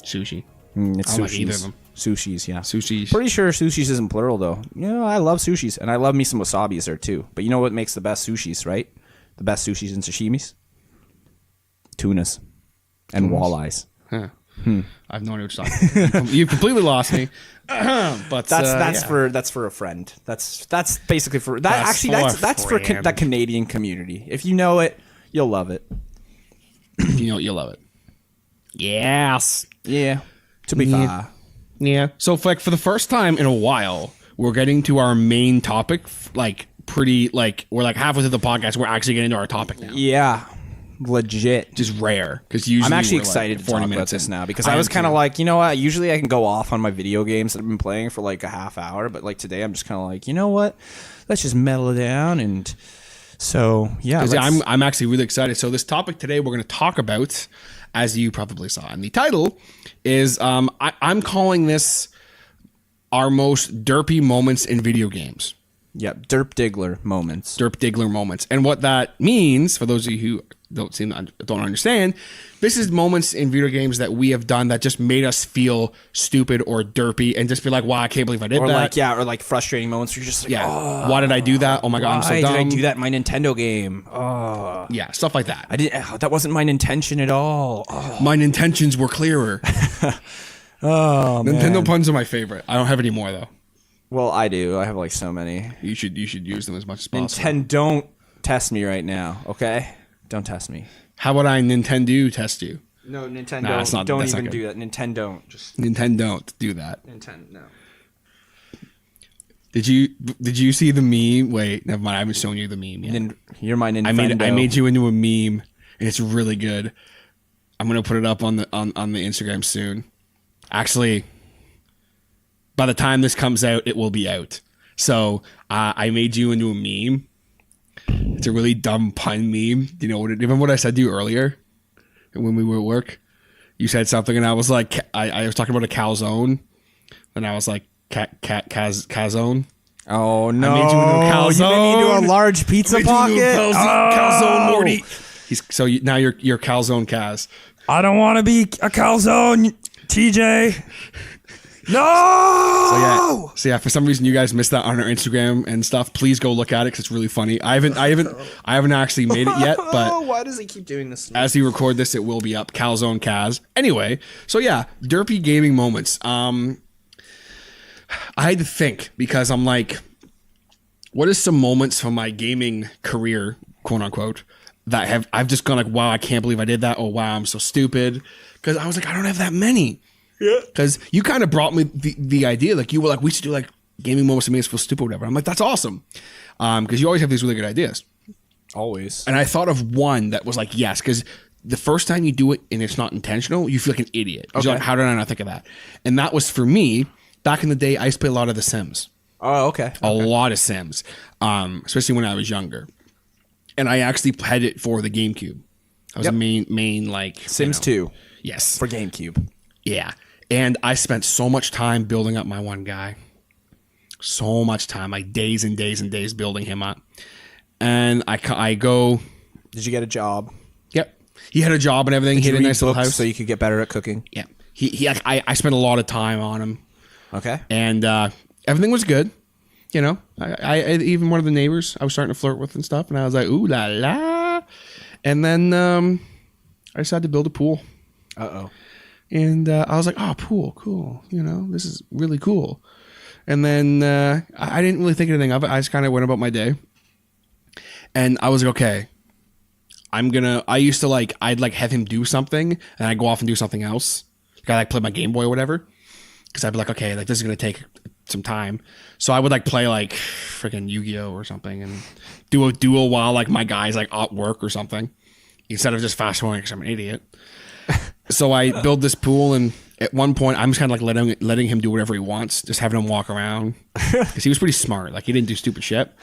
Speaker 5: Sushi.
Speaker 2: It's
Speaker 5: I
Speaker 2: sushis.
Speaker 5: don't like either of them.
Speaker 2: Sushis, yeah.
Speaker 5: Sushis.
Speaker 2: Pretty sure sushis isn't plural though. I love sushis, and I love me some wasabi's there too. But you know what makes the best sushis, right? The best sushis and sashimis? Tunas and walleyes.
Speaker 5: Huh. I have no idea what you're talking about. You completely lost me. But
Speaker 2: that's for a friend. That's basically for that. That's for that Canadian community. If you know it, you'll love it.
Speaker 5: You'll love it. Yes.
Speaker 2: Yeah. To be fair.
Speaker 5: Yeah. So for the first time in a while, we're getting to our main topic. We're like halfway through the podcast. We're actually getting to our topic now.
Speaker 2: Yeah. Legit.
Speaker 5: Just rare, because usually
Speaker 2: I'm actually excited to talk about this now, because I was kind of like, you know what? Usually I can go off on my video games that I've been playing for like a half hour, but like today I'm just kind of like, you know what? Let's just mellow down. And so yeah,
Speaker 5: I'm actually really excited. So this topic today we're going to talk about, as you probably saw in the title, is I'm calling this our most derpy moments in video games.
Speaker 2: Yep, Derp Diggler moments.
Speaker 5: Derp Diggler moments. And what that means, for those of you who don't understand, this is moments in video games that we have done that just made us feel stupid or derpy and just be like, wow, I can't believe I did that.
Speaker 2: Or like frustrating moments where you're just like,
Speaker 5: why did I do that? Oh my God, I'm so dumb.
Speaker 2: Why did I do that in my Nintendo game?
Speaker 5: Yeah, stuff like that.
Speaker 2: That wasn't my intention at all.
Speaker 5: My intentions were clearer. Nintendo
Speaker 2: man.
Speaker 5: puns are my favorite. I don't have any more though.
Speaker 2: Well, I do. I have like so many.
Speaker 5: You should use them as much as possible.
Speaker 2: Nintendo, don't test me right now, okay? Don't test me.
Speaker 5: How about I Nintendo test you?
Speaker 2: No, Nintendo.
Speaker 5: Nah, that's not-
Speaker 2: don't
Speaker 5: that's not
Speaker 2: even
Speaker 5: good.
Speaker 2: do that. Nintendo, don't. Just
Speaker 5: Nintendo don't do that.
Speaker 2: Nintendo. No.
Speaker 5: Did you see the meme? Wait, never mind. I haven't shown you the meme yet.
Speaker 2: You're my Nintendo.
Speaker 5: I made you into a meme, and it's really good. I'm gonna put it up on the Instagram soon. Actually, by the time this comes out, it will be out. So I made you into a meme. It's a really dumb pun meme. Do you know what? Remember what I said to you earlier when we were at work? You said something, and I was like, I was talking about a calzone, and I was like, calzone.
Speaker 2: Oh no!
Speaker 5: I made you into a calzone.
Speaker 2: You made me into a large pizza pocket.
Speaker 5: Calzone Morty. Now you're calzone Kaz.
Speaker 1: I don't want to be a calzone, TJ. No.
Speaker 5: So yeah, for some reason you guys missed that on our Instagram and stuff. Please go look at it because it's really funny. I haven't actually made it yet, but
Speaker 2: why does he keep doing this?
Speaker 5: As we record this, it will be up. Calzone Kaz. Anyway, so yeah, derpy gaming moments. I had to think because I'm like, what is some moments from my gaming career, quote unquote, that I've just gone like, wow, I can't believe I did that. Oh wow, I'm so stupid. Because I was like, I don't have that many. Yeah. Because you kind of brought me the idea, like you were like, we should do like gaming moments to make us feel stupid or whatever. I'm like, that's awesome. Because you always have these really good ideas.
Speaker 2: Always.
Speaker 5: And I thought of one that was like, yes, because the first time you do it and it's not intentional, you feel like an idiot. Okay. You're like, how did I not think of that? And that was for me, back in the day, I used to play a lot of The Sims.
Speaker 2: Oh, okay.
Speaker 5: A lot of Sims, especially when I was younger. And I actually had it for the GameCube. I was a main like...
Speaker 2: Sims 2.
Speaker 5: Yes.
Speaker 2: For GameCube.
Speaker 5: Yeah. And I spent so much time building up my one guy. So much time, like days and days and days building him up. And I go.
Speaker 2: Did you get a job?
Speaker 5: Yep. He had a job and everything.
Speaker 2: Did
Speaker 5: He
Speaker 2: you
Speaker 5: had a
Speaker 2: read
Speaker 5: nice little
Speaker 2: books
Speaker 5: house.
Speaker 2: so you could get better at cooking?
Speaker 5: Yeah. I spent a lot of time on him.
Speaker 2: Okay.
Speaker 5: And everything was good. You know, I even one of the neighbors I was starting to flirt with and stuff. And I was like, ooh la la. And then I decided to build a pool.
Speaker 2: Uh-oh.
Speaker 5: And I was like, oh, pool, cool. You know, this is really cool. And then I didn't really think anything of it. I just kind of went about my day. And I was like, okay, I used to I'd have him do something and I'd go off and do something else. I'd play my Game Boy or whatever. Because I'd be like, okay, this is going to take some time. So I would play freaking Yu-Gi-Oh or something and do a duel while my guy's at work or something. Instead of just fast forwarding because I'm an idiot. So I build this pool, and at one point I'm just kind of letting him do whatever he wants, just having him walk around because he was pretty smart. He didn't do stupid shit.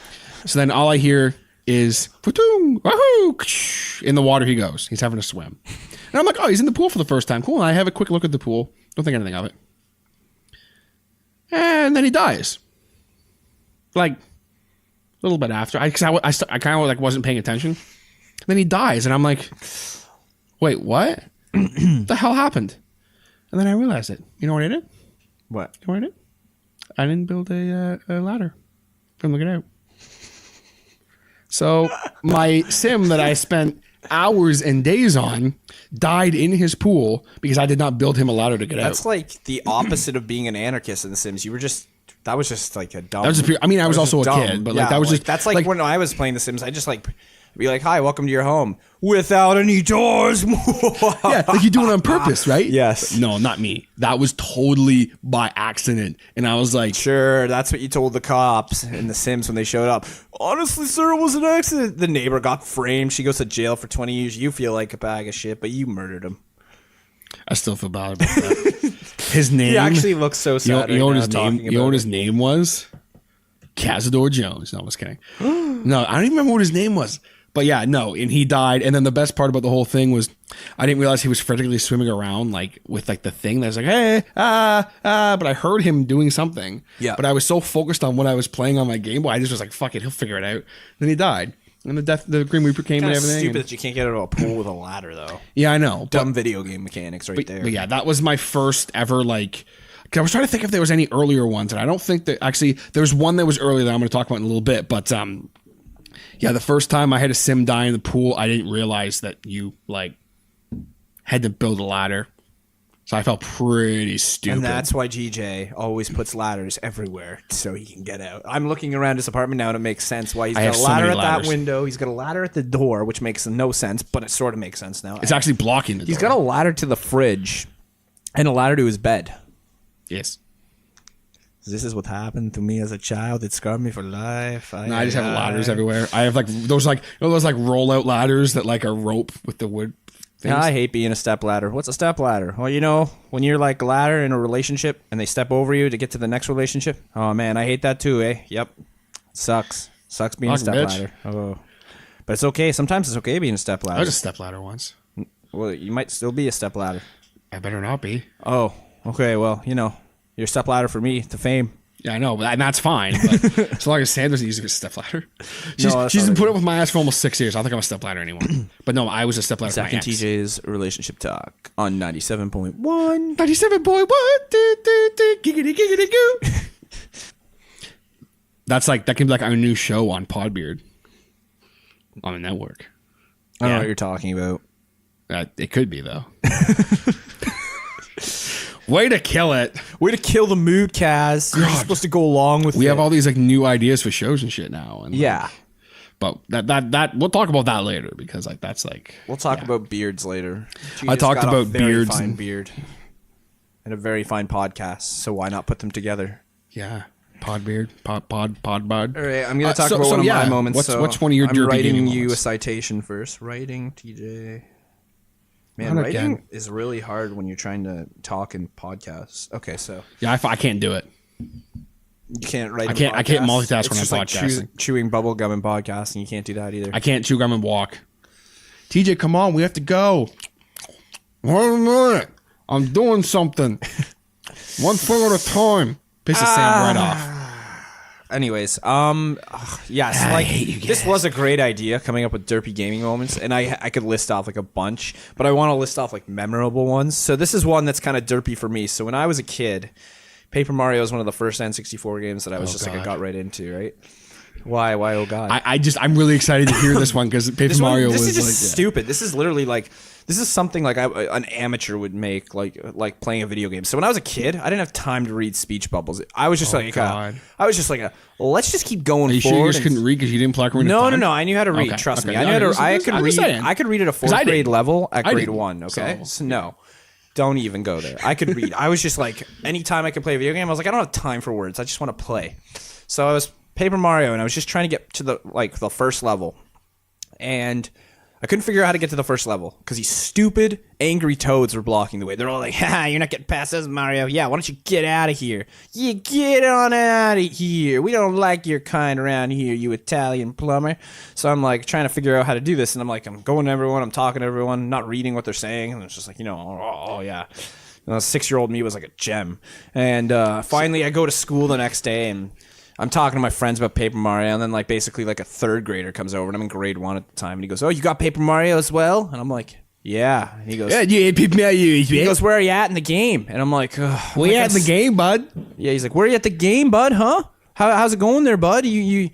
Speaker 5: So then all I hear is wahoo, in the water he goes. He's having a swim, and I'm like, oh, he's in the pool for the first time. Cool. And I have a quick look at the pool. Don't think anything of it, and then he dies. A little bit after, I kind of wasn't paying attention. Then he dies, and I'm like, wait, what? The hell happened? And then I realized it. You know what I did?
Speaker 2: What?
Speaker 5: You know what I did? I didn't build a ladder from the get out. So my sim that I spent hours and days on died in his pool because I did not build him a ladder to get out.
Speaker 2: That's the opposite of being an anarchist in The Sims. That was just a dumb.
Speaker 5: That was I was also a kid, but that was just
Speaker 2: that's when I was playing The Sims. I just be like, hi, welcome to your home without any doors.
Speaker 5: Yeah, you do it on purpose, right?
Speaker 2: Yes.
Speaker 5: No, not me. That was totally by accident, and I was like,
Speaker 2: sure, that's what you told the cops in The Sims when they showed up. Honestly, sir, it was an accident. The neighbor got framed. She goes to jail for 20 years. You feel like a bag of shit, but you murdered him.
Speaker 5: I still feel bad about that. His name.
Speaker 2: He actually looks so sad.
Speaker 5: You know what his name? You know what his name was? Cazador Jones. No, I was kidding. No, I don't even remember what his name was. But yeah, no, and he died. And then the best part about the whole thing was, I didn't realize he was frantically swimming around with the thing that's hey, but I heard him doing something.
Speaker 2: Yeah.
Speaker 5: But I was so focused on what I was playing on my Game Boy, I just was like, fuck it, he'll figure it out. Then he died. And the Grim Reaper came and everything.
Speaker 2: Stupid that you can't get out of a pool with a ladder, though.
Speaker 5: Yeah, I know.
Speaker 2: Dumb video game mechanics there.
Speaker 5: But yeah, that was my first ever I was trying to think if there was any earlier ones, and I don't think that actually there's one that was earlier that I'm going to talk about in a little bit. But yeah, the first time I had a sim die in the pool, I didn't realize that you had to build a ladder, so I felt pretty stupid.
Speaker 2: And that's why GJ always puts ladders everywhere so he can get out. I'm looking around his apartment now, and it makes sense why he's got a ladder at that window. He's got a ladder at the door, which makes no sense, but it sort of makes sense now.
Speaker 5: It's actually blocking the door.
Speaker 2: He's got a ladder to the fridge and a ladder to his bed.
Speaker 5: Yes.
Speaker 2: This is what happened to me as a child. It scarred me for life.
Speaker 5: I just have ladders everywhere. I have those rollout ladders that are rope with the wood things.
Speaker 2: I hate being a step ladder. What's a step ladder? Well, when you're a ladder in a relationship and they step over you to get to the next relationship. Oh man, I hate that too, eh? Yep. Sucks being a step ladder. Oh. But it's okay. Sometimes it's okay being a step ladder.
Speaker 5: I was a step ladder once.
Speaker 2: Well, you might still be a step ladder.
Speaker 5: I better not be.
Speaker 2: Oh, okay. Well, you're a step ladder for me to fame.
Speaker 5: Yeah, I know, and that's fine. But as long as Sandra's using a step ladder, she's been putting up with my ass for almost 6 years. I don't think I'm a step ladder anymore. But no, I was a step ladder.
Speaker 2: Zach and TJ's relationship talk on 97.1.
Speaker 5: 97.1. Giggity giggity goo. That can be our new show on Podbeard on the network.
Speaker 2: I don't know what you're talking about.
Speaker 5: It could be though. Way to kill it.
Speaker 2: Way to kill the mood, Kaz. You're supposed to go along with it.
Speaker 5: We have all these new ideas for shows and shit now. And
Speaker 2: yeah.
Speaker 5: But that we'll talk about that later because that's
Speaker 2: we'll talk about beards later.
Speaker 5: I talked about beards
Speaker 2: fine beard and a very fine podcast. So why not put them together?
Speaker 5: Yeah. Podbeard, podbud.
Speaker 2: All right, I'm going to talk about one of my moments.
Speaker 5: What's one of your
Speaker 2: I'm
Speaker 5: derpy
Speaker 2: writing
Speaker 5: gaming
Speaker 2: you
Speaker 5: moments?
Speaker 2: a citation first. Writing, TJ. Man,
Speaker 5: Not
Speaker 2: writing
Speaker 5: again.
Speaker 2: is really hard when you're trying to talk in podcasts. Okay, so
Speaker 5: Yeah, I can't do it.
Speaker 2: you can't write.
Speaker 5: I can't multitask
Speaker 2: it's
Speaker 5: when I'm
Speaker 2: just like
Speaker 5: podcasting.
Speaker 2: chewing bubble gum in podcasting. You can't do that either.
Speaker 5: I can't chew gum and walk. TJ, come on, we have to go. 1 minute. I'm doing something. One thing at a time. Pisses Sam right off.
Speaker 2: Anyways, yes, like this was a great idea coming up with derpy gaming moments, and I could list off like a bunch, but I want to list off like memorable ones. So this is one that's kind of derpy for me. So when I was a kid, Paper Mario was one of the first N64 games that I was I got right into, right? Why? Oh God!
Speaker 5: I'm really excited to hear this one because Paper Mario was
Speaker 2: this is just
Speaker 5: like,
Speaker 2: stupid. This is literally like something like an amateur would make, like playing a video game. So when I was a kid, I didn't have time to read speech bubbles. I was just let's just keep going.
Speaker 5: Are you
Speaker 2: forward.
Speaker 5: sure you just couldn't read because you didn't plug in?
Speaker 2: No. I knew how to read. Trust me. I knew how to. I could read at a 4th grade level at grade 1. Okay, so no. Don't even go there. I could read. I was just like, anytime I could play a video game, I was like, I don't have time for words. I just want to play. So I was Paper Mario, and I was just trying to get to the first level, and I couldn't figure out how to get to the first level because these stupid, angry toads were blocking the way. They're all like, "Ha, you're not getting past us, Mario. Yeah, why don't you get out of here? You get on out of here. We don't like your kind around here, you Italian plumber." So I'm like trying to figure out how to do this, and I'm going to everyone, I'm talking to everyone, not reading what they're saying, and it's just like, oh yeah. 6-year-old me was like a gem. And finally, I go to school the next day, and I'm talking to my friends about Paper Mario, and then basically a 3rd grader comes over, and I'm in grade 1 at the time, and he goes, "Oh, you got Paper Mario as well?" And I'm like, "Yeah." And he goes,
Speaker 5: "Yeah, Paper Mario."
Speaker 2: He goes, "Where are you at in the game?" And I'm like,
Speaker 5: "Where you at in the game, bud?"
Speaker 2: Yeah, he's like, "Where are you at the game, bud? Huh? How's it going there, bud? You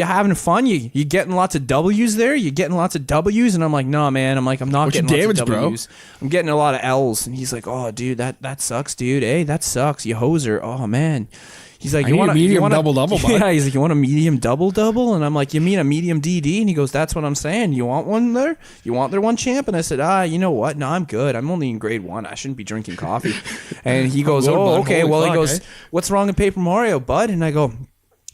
Speaker 2: having fun? You getting lots of W's there? You getting lots of W's?" And I'm like, "No, man." I'm like, "I'm not getting lots of W's. Bro? I'm getting a lot of L's." And he's like, "Oh, dude, that sucks, dude. Hey, that sucks. You hoser. Oh man." He's like, "You want a medium double-double, bud?" Yeah, he's like, "You want a medium double-double?" And I'm like, "You mean a medium DD?" And he goes, "That's what I'm saying. You want one there? You want there one, champ?" And I said, "You know what? No, I'm good. I'm only in grade 1. I shouldn't be drinking coffee." And he goes, "Oh, okay." Well, he goes, "What's wrong in Paper Mario, bud?" And I go,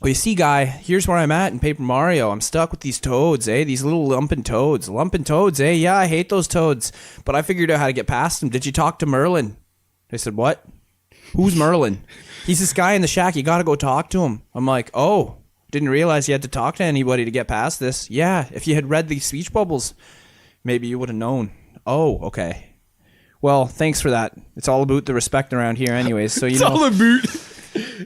Speaker 2: "Well, you see, guy, here's where I'm at in Paper Mario. I'm stuck with these toads, eh? These little lumping toads, eh? Yeah, I hate those toads, but I figured out how to get past them. Did you talk to Merlin?" I said, "What? Who's Merlin?" "He's this guy in the shack. You got to go talk to him." I'm like, "Oh, didn't realize you had to talk to anybody to get past this." "Yeah, if you had read the speech bubbles, maybe you would have known." "Oh, okay. Well, thanks for that. It's all about the respect around here anyways. So,
Speaker 5: it's all about.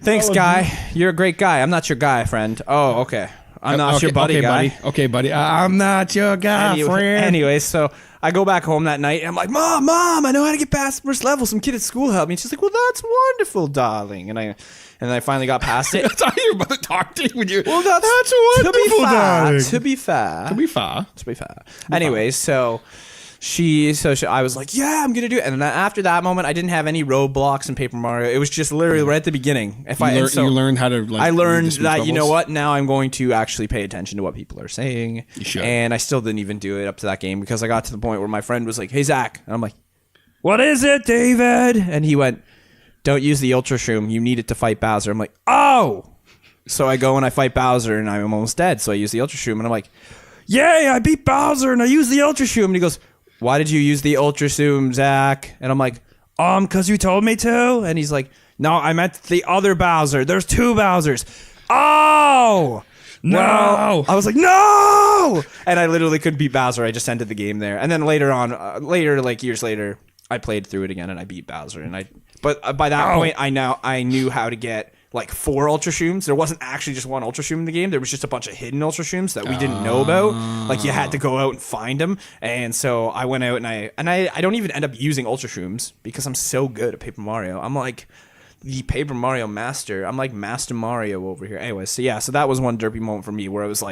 Speaker 2: Thanks, guy. You're a great guy. I'm not your guy, friend." "Oh, okay. I'm not your buddy, guy."
Speaker 5: Buddy. Okay, buddy. I'm not your guy, friend.
Speaker 2: Anyway, so I go back home that night, and I'm like, Mom, I know how to get past the first level. Some kid at school helped me." And she's like, "Well, that's wonderful, darling." And I finally got past it.
Speaker 5: That's how your mother talked to you when you.
Speaker 2: Well, that's
Speaker 5: wonderful, darling.
Speaker 2: To be fair. Anyways, so I was like, "Yeah, I'm gonna do it." And then after that moment, I didn't have any roadblocks in Paper Mario. It was just literally right at the beginning.
Speaker 5: You learned how to.
Speaker 2: I learned that, you know what? Now I'm going to actually pay attention to what people are saying.
Speaker 5: You should.
Speaker 2: And I still didn't even do it up to that game because I got to the point where my friend was like, "Hey, Zach," and I'm like, "What is it, David?" And he went, "Don't use the Ultra Shroom. You need it to fight Bowser." I'm like, "Oh!" So I go and I fight Bowser, and I'm almost dead. So I use the Ultra Shroom, and I'm like, "Yay! I beat Bowser, and I used the Ultra Shroom." And he goes, "Why did you use the Ultra Zoom, Zach?" And I'm like, "'Cause you told me to." And he's like, "No, I meant the other Bowser. There's 2 Bowsers." "Oh, no." Well, I was like, "No!" And I literally couldn't beat Bowser. I just ended the game there. And then later on, years later, I played through it again and I beat Bowser. But by that point, I knew how to get 4 Ultra Shrooms. There wasn't actually just one Ultra Shroom in the game. There was just a bunch of hidden Ultra Shrooms that we didn't know about. You had to go out and find them. And so I went out and I don't even end up using Ultra Shrooms because I'm so good at Paper Mario. I'm like the Paper Mario master. I'm like Master Mario over here. Anyway, so that was one derpy moment for me where I was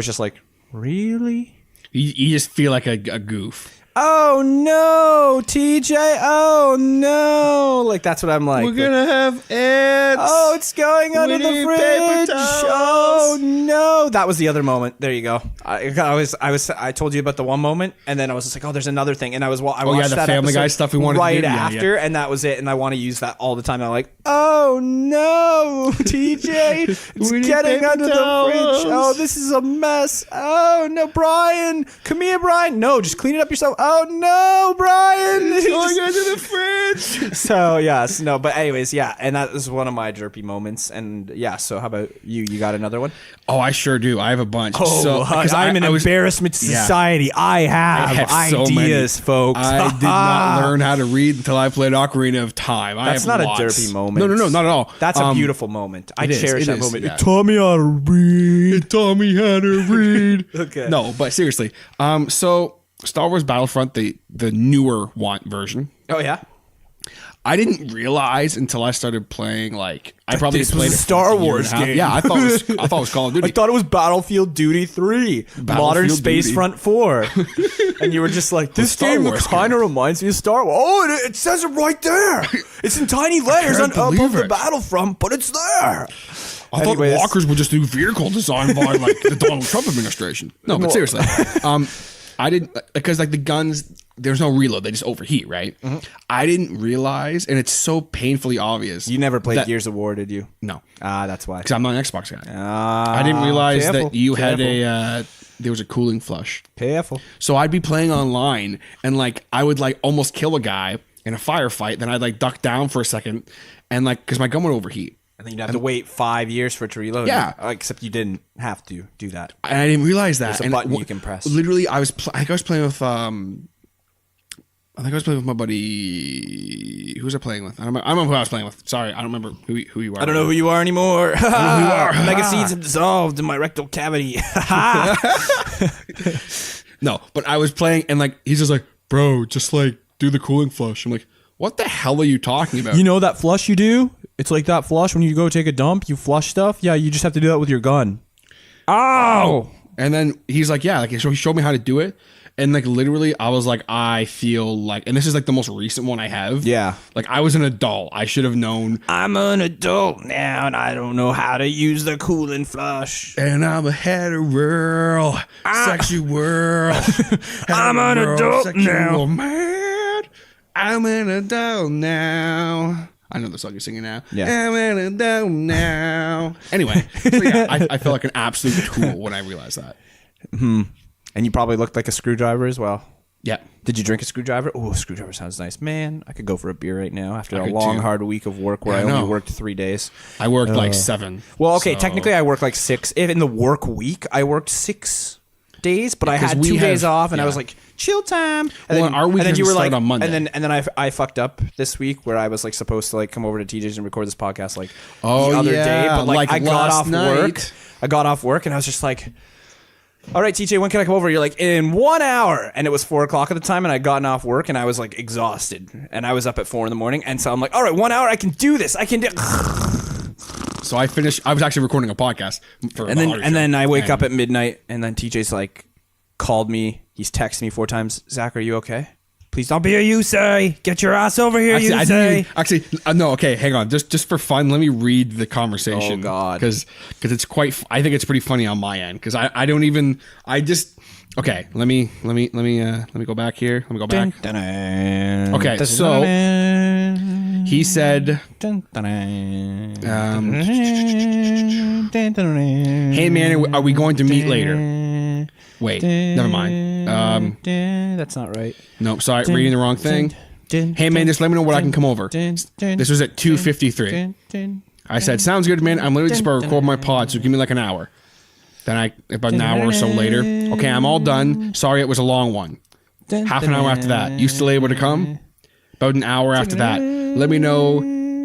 Speaker 2: just like, really?
Speaker 5: You just feel like a goof.
Speaker 2: "Oh no, TJ! Oh no!" That's what I'm like.
Speaker 5: "We're gonna have ants.
Speaker 2: Oh, it's going under the fridge. Oh no!" That was the other moment. There you go. I told you about the one moment, and then I was just like, "Oh, there's another thing." And I watched
Speaker 5: the
Speaker 2: that
Speaker 5: Family Guy stuff we wanted
Speaker 2: right
Speaker 5: to do.
Speaker 2: after,
Speaker 5: yeah.
Speaker 2: and that was it. And I want to use that all the time. I'm like, "Oh no, TJ! It's getting under the fridge. Oh, this is a mess. Oh no, Brian, come here, Brian. No, just clean it up yourself. Oh no, Brian!
Speaker 5: Going into the fridge.
Speaker 2: So yes, no, but anyways, yeah, and that was one of my derpy moments. And yeah, so how about you? You got another one?
Speaker 5: Oh, I sure do. I have a bunch.
Speaker 2: Because I'm an embarrassment to society. I have ideas, folks.
Speaker 5: I did not learn how to read until I played Ocarina of Time.
Speaker 2: That's not a derpy moment.
Speaker 5: No, not at all.
Speaker 2: That's a beautiful moment. I cherish that moment.
Speaker 5: Yeah.
Speaker 2: It taught me how to read.
Speaker 5: It taught me how to read.
Speaker 2: Okay.
Speaker 5: No, but seriously. So Star Wars Battlefront, the newer version.
Speaker 2: Oh yeah.
Speaker 5: I didn't realize until I started playing. Like, I probably
Speaker 2: this
Speaker 5: played
Speaker 2: was a
Speaker 5: it for
Speaker 2: Star
Speaker 5: like a year
Speaker 2: Wars
Speaker 5: and a half.
Speaker 2: game.
Speaker 5: Yeah, I thought it was Call of Duty.
Speaker 2: I thought it was Battlefield Duty 3, Modern Space
Speaker 5: Duty.
Speaker 2: Front 4. And you were just like, this
Speaker 5: Star
Speaker 2: game
Speaker 5: Wars
Speaker 2: kind of reminds me of Star Wars. Oh, it says it right there. It's in tiny letters
Speaker 5: can't
Speaker 2: above
Speaker 5: believe
Speaker 2: the
Speaker 5: it.
Speaker 2: Battlefront, but it's there.
Speaker 5: I thought walkers were just new vehicle design by like the Donald Trump administration. No, but seriously, I didn't, because like the guns, there's no reload; they just overheat, right? Mm-hmm. I didn't realize, and it's so painfully obvious.
Speaker 2: You never played Gears of War, did you?
Speaker 5: No,
Speaker 2: that's why.
Speaker 5: because I'm not an Xbox guy. I didn't realize that you had there was a cooling flush.
Speaker 2: Careful.
Speaker 5: So I'd be playing online, and like I would like almost kill a guy in a firefight. Then I'd like duck down for a second, and like because my gun would overheat.
Speaker 2: And then you'd have to wait 5 years for it to reload.
Speaker 5: Yeah.
Speaker 2: Except you didn't have to do that.
Speaker 5: And I didn't realize that.
Speaker 2: There's a button you can press.
Speaker 5: Literally, I think I was playing with my buddy. Who was I playing with? I don't remember who I was playing with. Sorry, I don't remember who you are.
Speaker 2: I don't know who you are anymore.
Speaker 5: I don't know who you are.
Speaker 2: Mega seeds have dissolved in my rectal cavity.
Speaker 5: No, but I was playing, and like he's just like, bro, just like do the cooling flush. I'm like, what the hell are you talking about?
Speaker 2: You know that flush you do? It's like that flush when you go take a dump, you flush stuff. Yeah, you just have to do that with your gun. Oh!
Speaker 5: And then he's like, yeah, like he showed me how to do it. And like literally, I was like, I feel like, and this is like the most recent one I have.
Speaker 2: Yeah.
Speaker 5: Like I was an adult. I should have known.
Speaker 2: I'm an adult now, and I don't know how to use the cooling flush.
Speaker 5: And I'm a hetero, sexual.
Speaker 2: I'm an adult now.
Speaker 5: Man. I'm an adult now. I know the song you're singing now.
Speaker 2: Yeah.
Speaker 5: I'm an adult now. Anyway, so yeah, I felt like an absolute tool when I realized that.
Speaker 2: Mm-hmm. And you probably looked like a screwdriver as well.
Speaker 5: Yeah.
Speaker 2: Did you drink a screwdriver? Oh, a screwdriver sounds nice. Man, I could go for a beer right now after a long,
Speaker 5: too.
Speaker 2: hard week of work where I only worked 3 days.
Speaker 5: I worked like 7.
Speaker 2: Well, okay,
Speaker 5: so-
Speaker 2: technically I worked like 6. If in the work week, I worked 6 days, but I
Speaker 5: 'cause
Speaker 2: had
Speaker 5: we
Speaker 2: 2 days
Speaker 5: have-
Speaker 2: off, and I
Speaker 5: yeah.
Speaker 2: was like, chill time. And
Speaker 5: Well, our week
Speaker 2: and then you
Speaker 5: doesn't
Speaker 2: were
Speaker 5: start
Speaker 2: like,
Speaker 5: on Monday.
Speaker 2: and then I fucked up this week where I was like supposed to like come over to TJ's and record this podcast like
Speaker 5: Oh,
Speaker 2: the other
Speaker 5: yeah,
Speaker 2: day, but like I got
Speaker 5: last
Speaker 2: off work.
Speaker 5: night.
Speaker 2: I got off work, and I was just like, all right, TJ, when can I come over? You're like, in 1 hour. And it was 4 o'clock at the time, and I'd gotten off work, and I was like exhausted. And I was up at 4 in the morning. And so I'm like, all right, 1 hour, I can do this. I can do.
Speaker 5: So I finished. I was actually recording a podcast for
Speaker 2: And
Speaker 5: the Hodder show.
Speaker 2: then I wake up at midnight, and then TJ's like, called me. He's texted me 4 times. Zach, are you okay? Please don't be a you say. Get your ass over here, you say.
Speaker 5: No. Okay, hang on. Just for fun, let me read the conversation.
Speaker 2: Oh, God.
Speaker 5: because it's quite. I think it's pretty funny on my end because I don't even. I just. Okay, let me go back here. Let me go back. Okay, so he said, "Hey man, are we going to meet later?" Wait, never mind.
Speaker 2: That's not right.
Speaker 5: Nope, sorry, reading the wrong thing. Hey man, just let me know when I can come over. This was at 2:53. I said, "Sounds good, man. I'm literally just about to record my pod, so give me like an hour." Then about an hour or so later, okay, I'm all done. Sorry, it was a long one. Half an hour after that, you still able to come? About an hour after that, let me know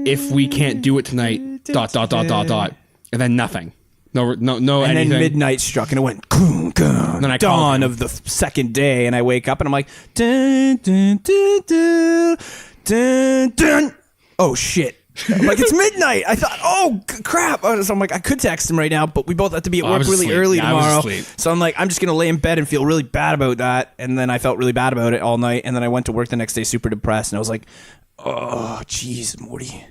Speaker 5: if we can't do it tonight. ... And then nothing. No,
Speaker 2: And
Speaker 5: anything.
Speaker 2: then midnight struck, and it went goon, goon,
Speaker 5: Then I called
Speaker 2: dawn
Speaker 5: him.
Speaker 2: of the second day, and I wake up, and I'm like, dun, dun, dun, dun, dun, dun. Oh shit! I'm like, it's midnight. I thought, oh crap! So I'm like, I could text him right now, but we both have to be at
Speaker 5: I
Speaker 2: work
Speaker 5: was
Speaker 2: really
Speaker 5: asleep.
Speaker 2: early
Speaker 5: Yeah, I was
Speaker 2: tomorrow.
Speaker 5: asleep.
Speaker 2: So I'm like, I'm just gonna lay in bed and feel really bad about that. And then I felt really bad about it all night. And then I went to work the next day super depressed, and I was like, oh jeez, Morty.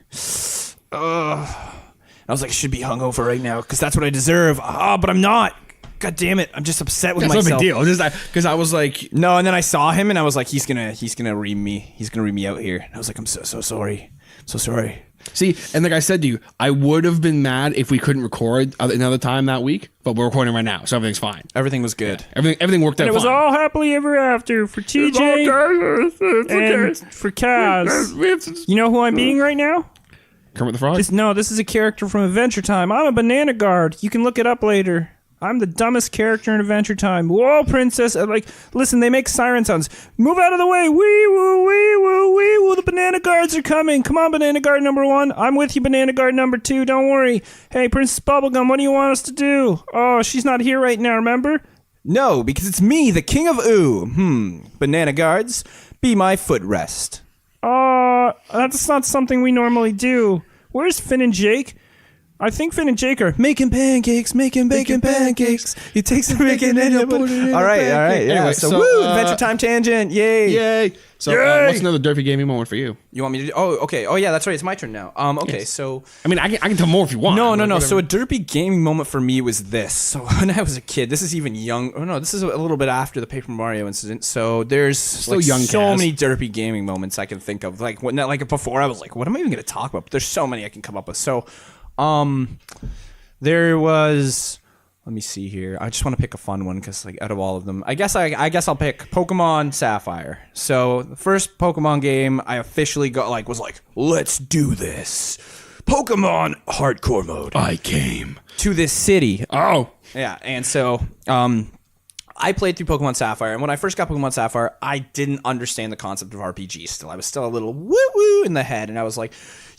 Speaker 2: I was like, I should be hungover right now because that's what I deserve. But I'm not. God damn it! I'm just upset with
Speaker 5: That's
Speaker 2: myself.
Speaker 5: no big deal. Just because I was like,
Speaker 2: No, and then I saw him, and I was like, he's gonna ream me. He's gonna ream me out here. And I was like, I'm so sorry. I'm
Speaker 1: So sorry.
Speaker 5: See, and like I said to you, I would have been mad if we couldn't record another time that week, but we're recording right now, so everything's fine.
Speaker 2: Everything was good.
Speaker 5: Everything worked out
Speaker 1: And it was
Speaker 5: fine.
Speaker 1: all happily ever after for TJ and for Kaz. You know who I'm being right now?
Speaker 5: Kermit the Frog?
Speaker 1: This is a character from Adventure Time. I'm a banana guard. You can look it up later. I'm the dumbest character in Adventure Time. Whoa, princess. Listen, they make siren sounds. Move out of the way. Wee woo, wee woo, wee woo. The banana guards are coming. Come on, banana guard number 1. I'm with you, banana guard number 2. Don't worry. Hey, Princess Bubblegum, what do you want us to do? Oh, she's not here right now, remember?
Speaker 2: No, because it's me, the King of Ooh. Banana guards, be my footrest.
Speaker 1: That's not something we normally do. Where's Finn and Jake? I think Finn and Jake are making pancakes, making bacon pancakes. He takes the bacon and you put it in
Speaker 2: All right, yeah.
Speaker 5: Anyway,
Speaker 2: so,
Speaker 5: so,
Speaker 2: woo, Adventure Time tangent, yay.
Speaker 5: Yay! So,
Speaker 1: Yay!
Speaker 5: what's another derpy gaming moment for you?
Speaker 2: You want me to do? Oh, okay. Oh, yeah, that's right. It's my turn now. Okay,
Speaker 5: Yes.
Speaker 2: so
Speaker 5: I mean, I can tell more if you want.
Speaker 2: no.
Speaker 5: Whatever.
Speaker 2: So a derpy gaming moment for me was this. So when I was a kid, this is even young. Oh no, this is a little bit after the Paper Mario incident. So there's
Speaker 5: Still
Speaker 2: like
Speaker 5: young
Speaker 2: so
Speaker 5: Kaz.
Speaker 2: many derpy gaming moments I can think of. Like before, I was like, what am I even going to talk about? But there's so many I can come up with. So, there was. Let me see here. I just want to pick a fun one because, like, out of all of them, I guess I'll pick Pokemon Sapphire. So the first Pokemon game I officially was like, let's do this. Pokemon hardcore mode
Speaker 5: I came.
Speaker 2: to this city.
Speaker 5: Oh.
Speaker 2: Yeah, and so I played through Pokemon Sapphire, and when I first got Pokemon Sapphire, I didn't understand the concept of RPG still. I was still a little woo-woo in the head, and I was like,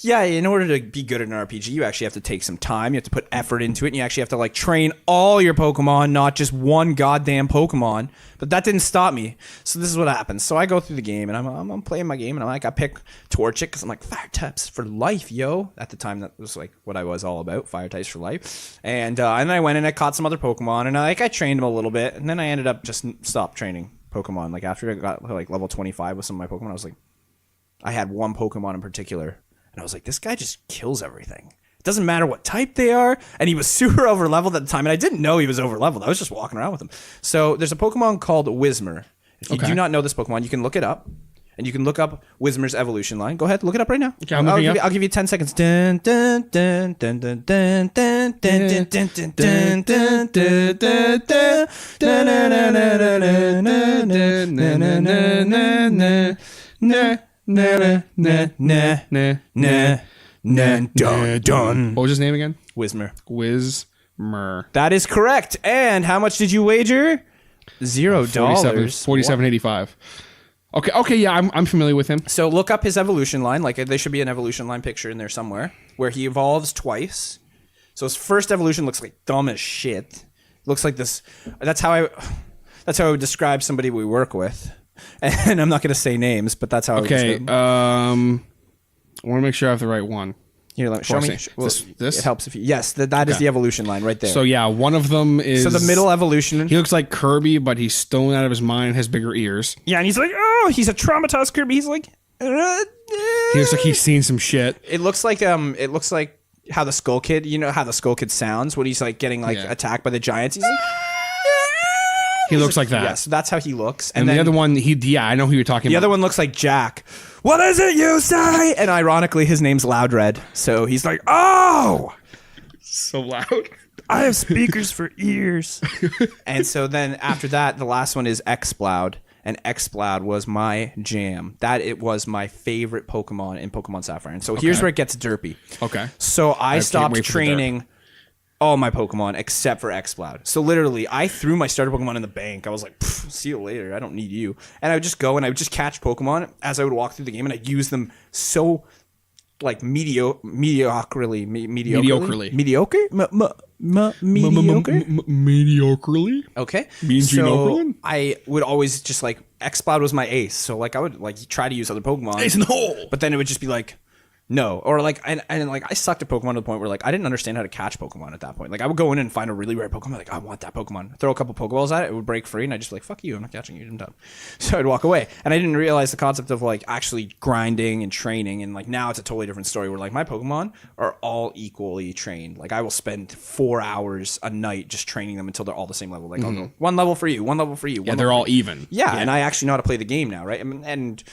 Speaker 2: yeah, in order to be good at an RPG, you actually have to take some time. You have to put effort into it, and you actually have to, like, train all your Pokemon, not just one goddamn Pokemon. But that didn't stop me. So this is what happens. So I go through the game, and I'm playing my game, and I pick Torchic, because I'm like, fire types for life, yo. At the time, that was, like, what I was all about, fire types for life. And then I went and I caught some other Pokemon, and I trained them a little bit, and then I ended up just stopped training Pokemon. Like, after I got, like, level 25 with some of my Pokemon, I was like, I had one Pokemon in particular, and I was like, this guy just kills everything. It doesn't matter what type they are. And he was super over leveled at the time. And I didn't know he was over leveled. I was just walking around with him. So there's a Pokemon called Whismur. If you do not know this Pokemon, you can look it up. And you can look up Whismur's evolution line. Go ahead, look it up right now.
Speaker 5: Okay, I'll
Speaker 2: give you 10 seconds. Dun, dun, dun, dun, dun, dun, dun, dun, dun, dun, dun, dun, dun, dun, dun. Na, na, na, na, na, na, na, na, na, na, na, na. Na na na na na na dun dun.
Speaker 5: What was his name again?
Speaker 2: Whismur.
Speaker 5: Whismur.
Speaker 2: That is correct. And how much did you wager? $0.
Speaker 5: 47.85. Okay, yeah, I'm familiar with him.
Speaker 2: So look up his evolution line. Like, there should be an evolution line picture in there somewhere where he evolves twice. So his first evolution looks like dumb as shit. Looks like this. That's how I would describe somebody we work with. And I'm not going to say names, but that's how.
Speaker 5: Okay, I want to make sure I have the right one.
Speaker 2: Here, show me. Well,
Speaker 5: This?
Speaker 2: It helps if you. Yes, that is the evolution line right there.
Speaker 5: So yeah, one of them is.
Speaker 2: So the middle evolution.
Speaker 5: He looks like Kirby, but he's stoned out of his mind and has bigger ears.
Speaker 1: Yeah, and he's like, oh, he's a traumatized Kirby. He's like,
Speaker 5: He looks like he's seen some shit.
Speaker 2: It looks like how the Skull Kid. You know how the Skull Kid sounds when he's like getting attacked by the giants. He's like.
Speaker 5: He looks like that.
Speaker 2: Yes, that's how he looks.
Speaker 5: And then, the other one, I know who you're talking
Speaker 2: The
Speaker 5: about.
Speaker 2: other one looks like Jack. What is it you say? And ironically, his name's Loudred. So he's like, oh!
Speaker 5: So loud.
Speaker 1: I have speakers for ears.
Speaker 2: And so then after that, the last one is Exploud. And Exploud was my jam. It was my favorite Pokemon in Pokemon Sapphire. And so here's where it gets derpy.
Speaker 5: Okay.
Speaker 2: So I
Speaker 5: can't
Speaker 2: stopped
Speaker 5: wait for the derp.
Speaker 2: training all my Pokemon except for Exploud. So literally, I threw my starter Pokemon in the bank. I was like, see you later. I don't need you. And I would just go and I would just catch Pokemon as I would walk through the game, and I'd use them so like mediocrely.
Speaker 5: Mediocrely?
Speaker 2: Okay.
Speaker 5: Means
Speaker 2: so
Speaker 5: you know everyone?
Speaker 2: I would always just like Exploud was my ace. So like I would like try to use other Pokemon.
Speaker 5: Ace in the hole.
Speaker 2: But then it would just be like no, or like and like I sucked at Pokemon to the point where like I didn't understand how to catch Pokemon at that point. Like I would go in and find a really rare Pokemon, like I want that Pokemon. Throw a couple Pokeballs at it, it would break free, and I just be like fuck you, I'm not catching you, I'm done. So I'd walk away, and I didn't realize the concept of like actually grinding and training, and like now it's a totally different story where like my Pokemon are all equally trained. Like I will spend 4 hours a night just training them until they're all the same level. Like I'll go one level for you, one level for you.
Speaker 5: Yeah, they're all even.
Speaker 2: Yeah, and I actually know how to play the game now, right? And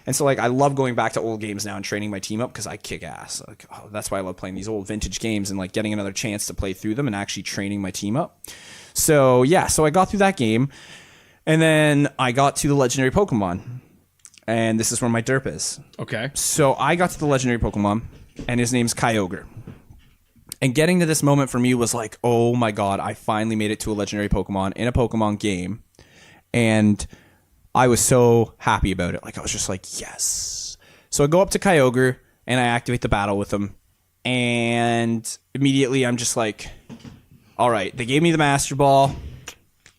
Speaker 2: And so like I love going back to old games now and training my team up because I kick ass. Like that's why I love playing these old vintage games and like getting another chance to play through them and actually training my team up. So yeah, so I got through that game, and then I got to the legendary Pokemon, and this is where my derp is.
Speaker 5: Okay.
Speaker 2: So I got to the legendary Pokemon, and his name's Kyogre. And getting to this moment for me was like, oh my god, I finally made it to a legendary Pokemon in a Pokemon game, and I was so happy about it. Like I was just like, yes. So I go up to Kyogre and I activate the battle with him, and immediately I'm just like, all right, they gave me the Master Ball.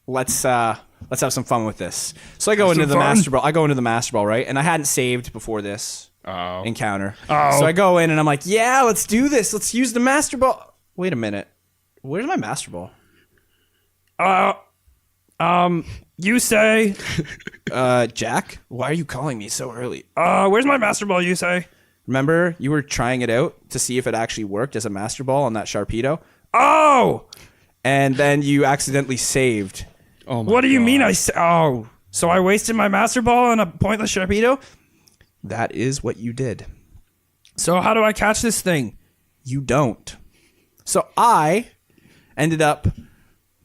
Speaker 2: Let's have some fun with this. So I go into the Master Ball. I go into the Master Ball, right? And I hadn't saved before this encounter. So I go in and I'm like, yeah, let's do this. Let's use the Master Ball. Wait a minute. Where's my Master Ball?
Speaker 1: You say,
Speaker 2: Jack, why are you calling me so early?
Speaker 1: where's my Master Ball, you say?
Speaker 2: Remember, you were trying it out to see if it actually worked as a Master Ball on that Sharpedo?
Speaker 1: Oh!
Speaker 2: And then you accidentally saved.
Speaker 5: Oh my
Speaker 1: What do you
Speaker 5: God.
Speaker 1: mean so I wasted my Master Ball on a pointless Sharpedo?
Speaker 2: That is what you did.
Speaker 1: So how do I catch this thing?
Speaker 2: You don't. So I ended up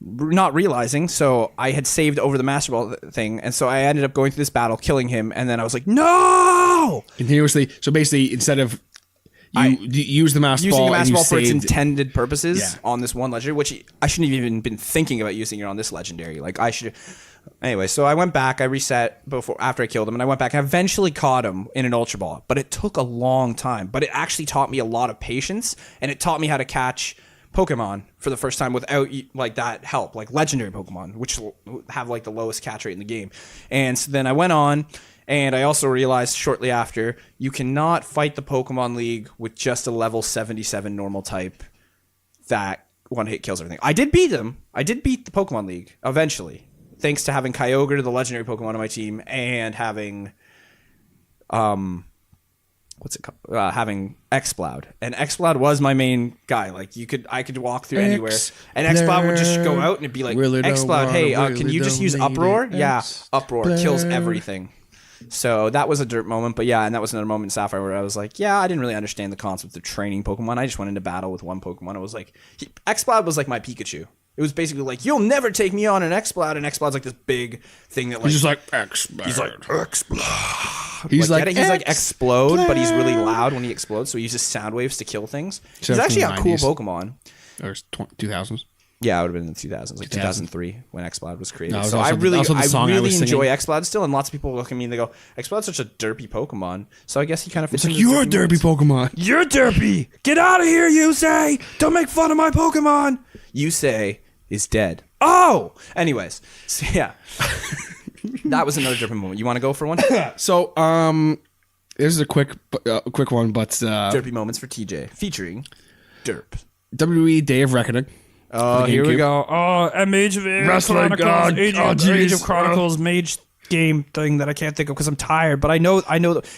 Speaker 2: not realizing, so I had saved over the Master Ball thing, and so I ended up going through this battle, killing him, and then I was like, no!
Speaker 5: Continuously. So basically, instead of you use the Master
Speaker 2: Using
Speaker 5: Ball
Speaker 2: the Master
Speaker 5: and
Speaker 2: Ball
Speaker 5: you
Speaker 2: for its
Speaker 5: saved-
Speaker 2: intended purposes
Speaker 5: Yeah.
Speaker 2: on this one legendary, which I shouldn't have even been thinking about using it on this legendary. Like I should. Anyway, so I went back, I reset after I killed him, and I went back and eventually caught him in an Ultra Ball, but it took a long time. But it actually taught me a lot of patience, and it taught me how to catch Pokemon for the first time without like that help, like legendary Pokemon, which have like the lowest catch rate in the game. And so then I went on, and I also realized shortly after, you cannot fight the Pokemon League with just a level 77 normal type that one hit kills everything. I did beat them. I did beat the Pokemon League eventually, thanks to having Kyogre, the legendary Pokemon on my team, and having having Exploud. And Exploud was my main guy. Like I could walk through anywhere, and Exploud would just go out and it'd be like,
Speaker 5: Really don't
Speaker 2: Exploud,
Speaker 5: wanna,
Speaker 2: hey,
Speaker 5: really
Speaker 2: can you just
Speaker 5: don't
Speaker 2: use
Speaker 5: need
Speaker 2: Uproar?
Speaker 5: it.
Speaker 2: Yeah, Uproar kills
Speaker 5: Exploud.
Speaker 2: everything. So that was a dirt moment, but yeah, and that was another moment in Sapphire where I was like, yeah, I didn't really understand the concept of training Pokemon. I just went into battle with one Pokemon. It was like, Exploud was like my Pikachu. It was basically like, you'll never take me on an Exploud, and Exploud's like this big thing that like...
Speaker 5: He's just like Explode.
Speaker 2: He's like, Explode.
Speaker 5: He's like,
Speaker 2: he's like explode, but he's really loud when he explodes, so he uses sound waves to kill things.
Speaker 5: So
Speaker 2: He's actually
Speaker 5: from
Speaker 2: a
Speaker 5: the
Speaker 2: cool
Speaker 5: 90s.
Speaker 2: Pokemon.
Speaker 5: Or 2000s.
Speaker 2: Yeah, it would have been in the 2000s, like 2003 when Exploud was created.
Speaker 5: No, it was
Speaker 2: so
Speaker 5: also
Speaker 2: I really,
Speaker 5: also the song I was
Speaker 2: enjoy
Speaker 5: singing.
Speaker 2: Exploud still, and lots of people look at me and they go, "Exploud's such a derpy Pokemon." So I guess he kind of fits.
Speaker 5: It's like,
Speaker 2: into the
Speaker 5: you're a derpy
Speaker 2: moments.
Speaker 5: Pokemon.
Speaker 1: You're derpy. Get out of here, you say. Don't make fun of my Pokemon.
Speaker 2: You say is dead. Oh, anyways, so yeah, that was another derpy moment. You want to go for one?
Speaker 5: So, this is a quick one, but
Speaker 2: Derpy moments for TJ featuring Derp.
Speaker 5: WWE Day of Reckoning.
Speaker 2: Oh, here we
Speaker 5: GameCube.
Speaker 2: go.
Speaker 1: Oh, and Mage of
Speaker 5: Wrestling
Speaker 1: Chronicles,
Speaker 5: God.
Speaker 1: Age
Speaker 5: Oh,
Speaker 1: of
Speaker 5: jeez.
Speaker 1: Chronicles, Mage game thing that I can't think of because I'm tired. But I know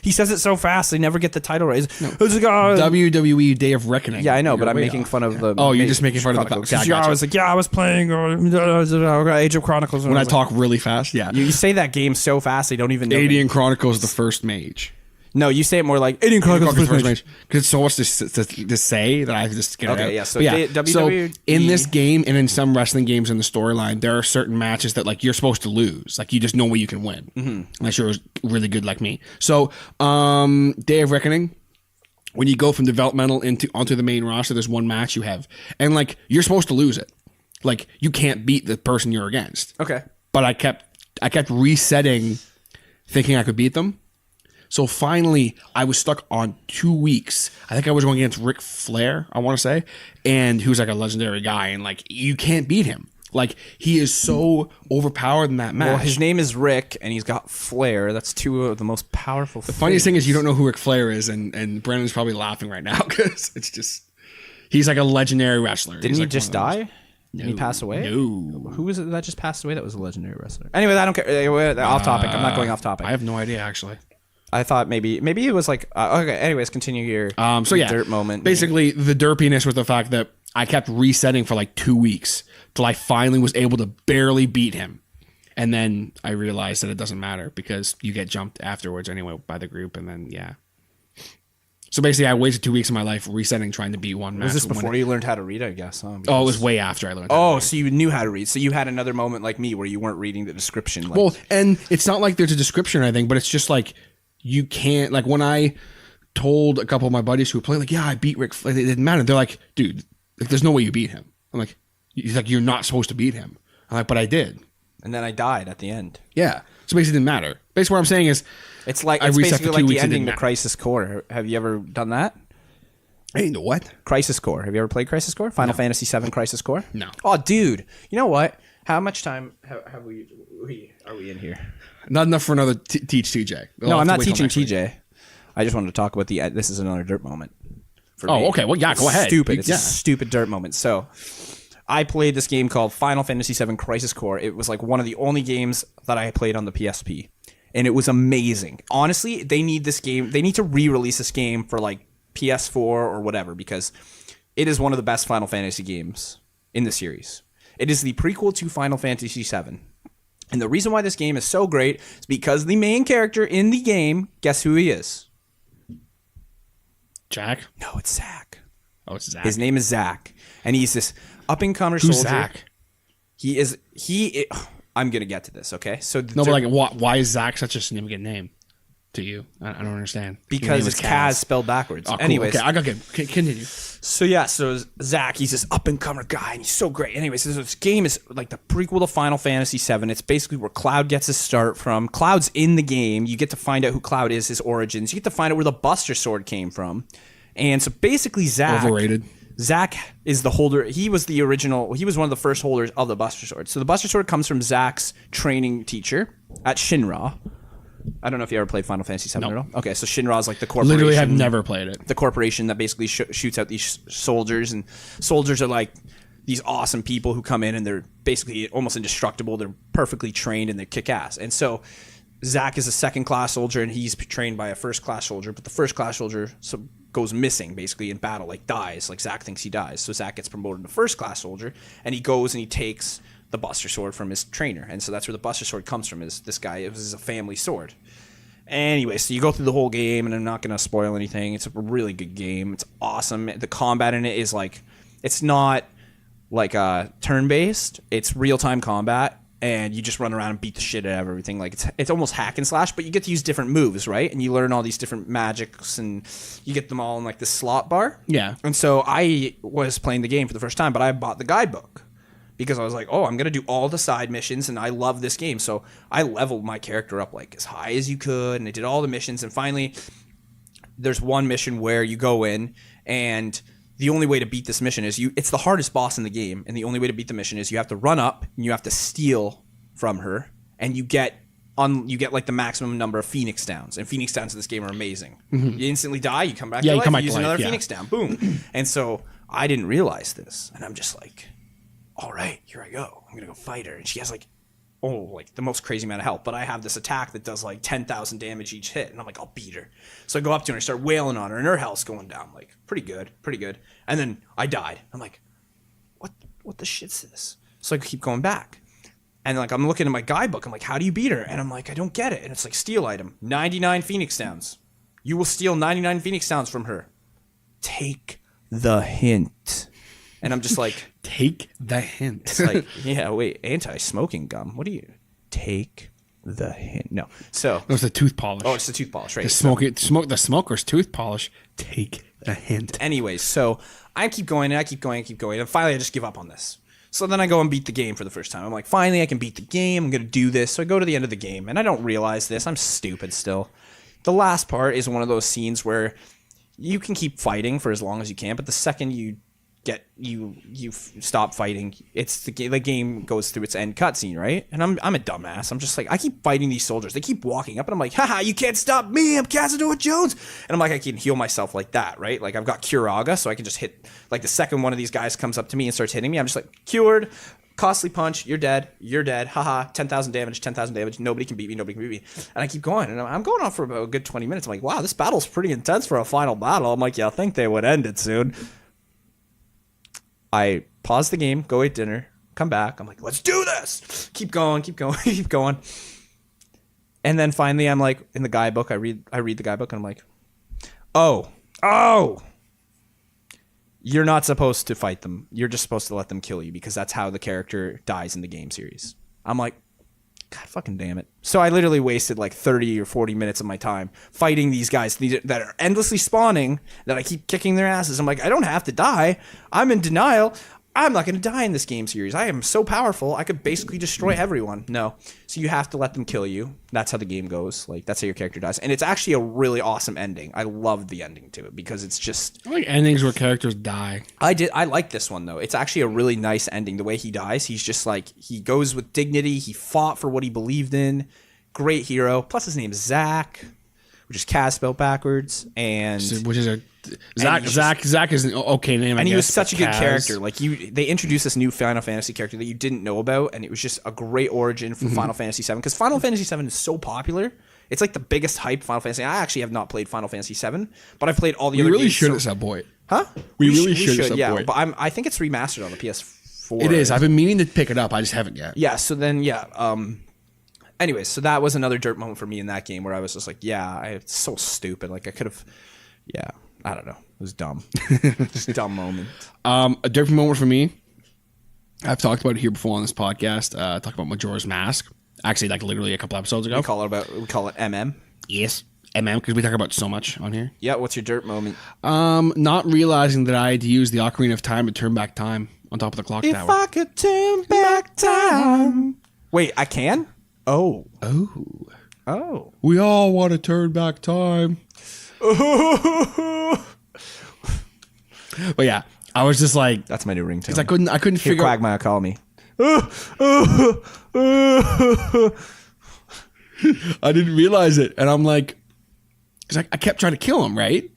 Speaker 1: he says it so fast they never get the title right.
Speaker 5: WWE Day of Reckoning.
Speaker 2: Yeah, I know, but
Speaker 5: You're
Speaker 2: I'm
Speaker 5: way
Speaker 2: making
Speaker 5: off.
Speaker 2: fun of the.
Speaker 5: Oh, you're just making fun of the
Speaker 2: Chronicles.
Speaker 5: okay, I
Speaker 1: Yeah, I
Speaker 5: gotcha.
Speaker 1: was like, I was playing Age of Chronicles
Speaker 5: When I
Speaker 1: was
Speaker 5: talk really fast, yeah.
Speaker 2: You say that game so fast they don't even know.
Speaker 5: Adian Chronicles the first mage.
Speaker 2: No, you say it more like Adian Chronicles
Speaker 5: Chronicles
Speaker 2: the first mage.
Speaker 5: because it's so much to say that I have to just get it
Speaker 2: Okay,
Speaker 5: out.
Speaker 2: yeah, so
Speaker 5: But so
Speaker 2: WWE
Speaker 5: in this game and in some wrestling games in the storyline, there are certain matches that like you're supposed to lose. Like you just know way you can win, unless you're really good like me. So, Day of Reckoning. When you go from developmental onto the main roster, there's one match you have, and like you're supposed to lose it. Like you can't beat the person you're against.
Speaker 2: Okay.
Speaker 5: But I kept resetting, thinking I could beat them. So finally, I was stuck on 2 weeks. I think I was going against Ric Flair, I want to say, and who's like a legendary guy, and like you can't beat him. Like he is so overpowered in that match.
Speaker 2: Well, his name is Rick, and he's got flair. That's two of the most powerful.
Speaker 5: The funniest thing is you don't know who Ric Flair is, and Brandon's probably laughing right now because it's just he's like a legendary wrestler.
Speaker 2: Didn't
Speaker 5: He's
Speaker 2: he
Speaker 5: like
Speaker 2: just
Speaker 5: one of those-
Speaker 2: die? Didn't he pass away?
Speaker 5: No.
Speaker 2: Who was it that just passed away? That was a legendary wrestler. Anyway, I don't care. Off topic. I'm not going off topic.
Speaker 5: I have no idea actually.
Speaker 2: I thought maybe it was like okay. Anyways, continue your
Speaker 5: So yeah,
Speaker 2: dirt moment.
Speaker 5: Basically, the derpiness was the fact that I kept resetting for like 2 weeks till I finally was able to barely beat him, And then I realized that it doesn't matter because you get jumped afterwards anyway by the group. And then, yeah. So basically, I wasted 2 weeks of my life resetting trying to beat one match.
Speaker 2: Was this before you learned how to read, I guess? Huh?
Speaker 5: Oh, it was way after I learned how to
Speaker 2: Oh,
Speaker 5: read.
Speaker 2: so you knew how to read. So you had another moment like me where you weren't reading the description. Like,
Speaker 5: Well, and it's not like there's a description or anything, but it's just like you can't, like when I told a couple of my buddies who were playing, like, yeah, I beat Rick Flair. It didn't matter. They're like, dude, like, there's no way you beat him. I'm like, he's like, you're not supposed to beat him. I'm like, but I did.
Speaker 2: and then I died at the end.
Speaker 5: Yeah. So basically, it didn't matter. Basically, what I'm saying is,
Speaker 2: It's like
Speaker 5: I
Speaker 2: it's
Speaker 5: reset
Speaker 2: basically
Speaker 5: for 2
Speaker 2: like the
Speaker 5: weeks, it
Speaker 2: ending
Speaker 5: didn't
Speaker 2: to
Speaker 5: matter.
Speaker 2: Crisis Core. Have you ever done that?
Speaker 5: hey, you know what?
Speaker 2: Crisis Core. Have you ever played Crisis Core? Final Fantasy VII Crisis Core?
Speaker 5: No.
Speaker 2: Oh, dude. You know what? How much time are we in here?
Speaker 5: Not enough for another Teach TJ.
Speaker 2: No, I'm not teaching TJ. I just wanted to talk about this is another dirt moment. For me.
Speaker 5: Oh, okay. Well, yeah, go ahead.
Speaker 2: Stupid. It's
Speaker 5: Yeah.
Speaker 2: a stupid dirt moment. So, I played this game called Final Fantasy VII Crisis Core. It was like one of the only games that I played on the PSP, and it was amazing. Honestly, they need this game. They need to re-release this game for like PS4 or whatever because it is one of the best Final Fantasy games in the series. It is the prequel to Final Fantasy VII. And the reason why this game is so great is because the main character in the game, guess who he is?
Speaker 5: Jack?
Speaker 2: No, it's Zack.
Speaker 5: Oh, it's Zach.
Speaker 2: His name is Zack, and he's this up-and-comer
Speaker 5: Who's
Speaker 2: soldier.
Speaker 5: Zach?
Speaker 2: I'm gonna get to this, okay? So
Speaker 5: No, but like, why is Zach such a significant name to you? I don't understand. Your
Speaker 2: because
Speaker 5: name
Speaker 2: it's
Speaker 5: is
Speaker 2: Kaz spelled backwards.
Speaker 5: Oh, cool.
Speaker 2: Anyways,
Speaker 5: Okay, I got continue.
Speaker 2: so Zack, he's this up-and-comer guy, and he's so great. Anyways, this game is like the prequel to Final Fantasy VII. It's basically where Cloud gets his start from. Cloud's in the game. You get to find out who Cloud is, his origins. You get to find out where the Buster Sword came from. And so basically Zack...
Speaker 5: Overrated.
Speaker 2: Zack is the holder. He was the original. He was one of the first holders of the Buster Sword. So the Buster Sword comes from Zack's training teacher at Shinra. I don't know if you ever played Final Fantasy VII at all. Okay, so Shinra is like the corporation.
Speaker 5: Literally, have never played it.
Speaker 2: The corporation that basically shoots out these soldiers, and soldiers are like these awesome people who come in and they're basically almost indestructible. They're perfectly trained and they kick ass. And so Zack is a second class soldier and he's trained by a first class soldier, but the first class soldier goes missing basically in battle, like dies. Like Zack thinks he dies. So Zack gets promoted to first class soldier and he goes and he takes the Buster Sword from his trainer. And so that's where the Buster Sword comes from, is this guy. It was a family sword. Anyway, so you go through the whole game, and I'm not going to spoil anything. It's a really good game. It's awesome. The combat in it is like, it's not like turn-based. It's real-time combat, and you just run around and beat the shit out of everything. Like it's almost hack and slash, but you get to use different moves, right? And you learn all these different magics, and you get them all in like this slot bar.
Speaker 5: Yeah.
Speaker 2: And so I was playing the game for the first time, but I bought the guidebook. Because I was like, oh, I'm going to do all the side missions, and I love this game. So I leveled my character up like as high as you could, and I did all the missions. And finally, there's one mission where you go in, and the only way to beat this mission is it's the hardest boss in the game, and the only way to beat the mission is you have to run up, and you have to steal from her, and you get like the maximum number of Phoenix Downs. And Phoenix Downs in this game are amazing.
Speaker 5: Mm-hmm.
Speaker 2: You instantly die, you come back
Speaker 5: Yeah,
Speaker 2: to
Speaker 5: you
Speaker 2: life,
Speaker 5: come back
Speaker 2: use
Speaker 5: to life,
Speaker 2: another
Speaker 5: yeah.
Speaker 2: Phoenix Down. Boom. And so I didn't realize this, and I'm just like, all right, here I go. I'm going to go fight her. And she has like the most crazy amount of health. But I have this attack that does like 10,000 damage each hit. And I'm like, I'll beat her. So I go up to her and I start wailing on her. And her health's going down. I'm like, pretty good. And then I died. I'm like, what the shit's this? So I keep going back. And like, I'm looking at my guidebook. I'm like, how do you beat her? And I'm like, I don't get it. And it's like, steal item. 99 Phoenix Downs. You will steal 99 Phoenix Downs from her. Take the hint. And I'm just like,
Speaker 5: Take the hint.
Speaker 2: it's like, yeah, wait, anti-smoking gum. What do you take the hint? No. So,
Speaker 5: It was the tooth polish.
Speaker 2: oh, it's the tooth polish, right?
Speaker 5: The smoker's tooth polish. Take the hint.
Speaker 2: Anyways, so I keep going, and I keep going. And finally, I just give up on this. So then I go and beat the game for the first time. I'm like, finally, I can beat the game. I'm going to do this. So I go to the end of the game, and I don't realize this. I'm stupid still. The last part is one of those scenes where you can keep fighting for as long as you can, but the second you stop fighting, it's the game goes through its end cutscene, right? And I'm a dumbass. I'm just like, I keep fighting these soldiers. They keep walking up, and I'm like, haha, you can't stop me. I'm Casanova Jones. And I'm like, I can heal myself like that, right? Like I've got Curaga, so I can just hit. Like the second one of these guys comes up to me and starts hitting me, I'm just like, cured. Costly punch. You're dead. Haha. 10,000 damage. Nobody can beat me. And I keep going, and I'm going on for about a good 20 minutes. I'm like, wow, this battle's pretty intense for a final battle. I'm like, yeah, I think they would end it soon. I pause the game, go eat dinner, come back. I'm like, let's do this. Keep going, keep going, keep going. And then finally, I'm like, in the guidebook, I read the guidebook, and I'm like, oh, you're not supposed to fight them. You're just supposed to let them kill you because that's how the character dies in the game series. I'm like, God fucking damn it. So I literally wasted like 30 or 40 minutes of my time fighting these guys that are endlessly spawning, that I keep kicking their asses. I'm like, I don't have to die. I'm in denial. I'm not going to die in this game series. I am so powerful. I could basically destroy everyone. No. So you have to let them kill you. That's how the game goes. Like, that's how your character dies. And it's actually a really awesome ending. I loved the ending to it because it's just...
Speaker 5: I like endings where characters die.
Speaker 2: I like this one, though. It's actually a really nice ending. The way he dies, he's just like... He goes with dignity. He fought for what he believed in. Great hero. Plus, his name is Zach, which is Kaz spelled backwards. And...
Speaker 5: Which is a... Zach is an okay name,
Speaker 2: and he was such a good character. Like they introduced this new Final Fantasy character that you didn't know about, and it was just a great origin for Final Fantasy VII. Because Final Fantasy VII is so popular, it's like the biggest hype Final Fantasy. I actually have not played Final Fantasy VII, but I've played all the other.
Speaker 5: We really
Speaker 2: games.
Speaker 5: should at some point.
Speaker 2: Huh?
Speaker 5: We really should at some
Speaker 2: yeah,
Speaker 5: point.
Speaker 2: but I think it's remastered on the PS4.
Speaker 5: It is. I've been meaning to pick it up. I just haven't yet.
Speaker 2: Yeah. So then, yeah. Anyways, so that was another dirt moment for me in that game where I was just like, it's so stupid. Like I could have. Yeah. I don't know. It was dumb. Just a dumb moment.
Speaker 5: A different moment for me. I've talked about it here before on this podcast. Talked about Majora's Mask. Actually, like literally a couple episodes ago.
Speaker 2: We call it MM.
Speaker 5: Yes, MM, because we talk about so much on here.
Speaker 2: Yeah. What's your dirt moment?
Speaker 5: Not realizing that I had to use the Ocarina of Time to turn back time on top of the clock tower.
Speaker 2: If I could turn back time. Wait, I can? Oh.
Speaker 5: We all want to turn back time. But yeah, I was just like,
Speaker 2: That's my new ringtone.
Speaker 5: because I couldn't figure out.
Speaker 2: Quagmire, call me.
Speaker 5: I didn't realize it, and I'm like, because I kept trying to kill him, right?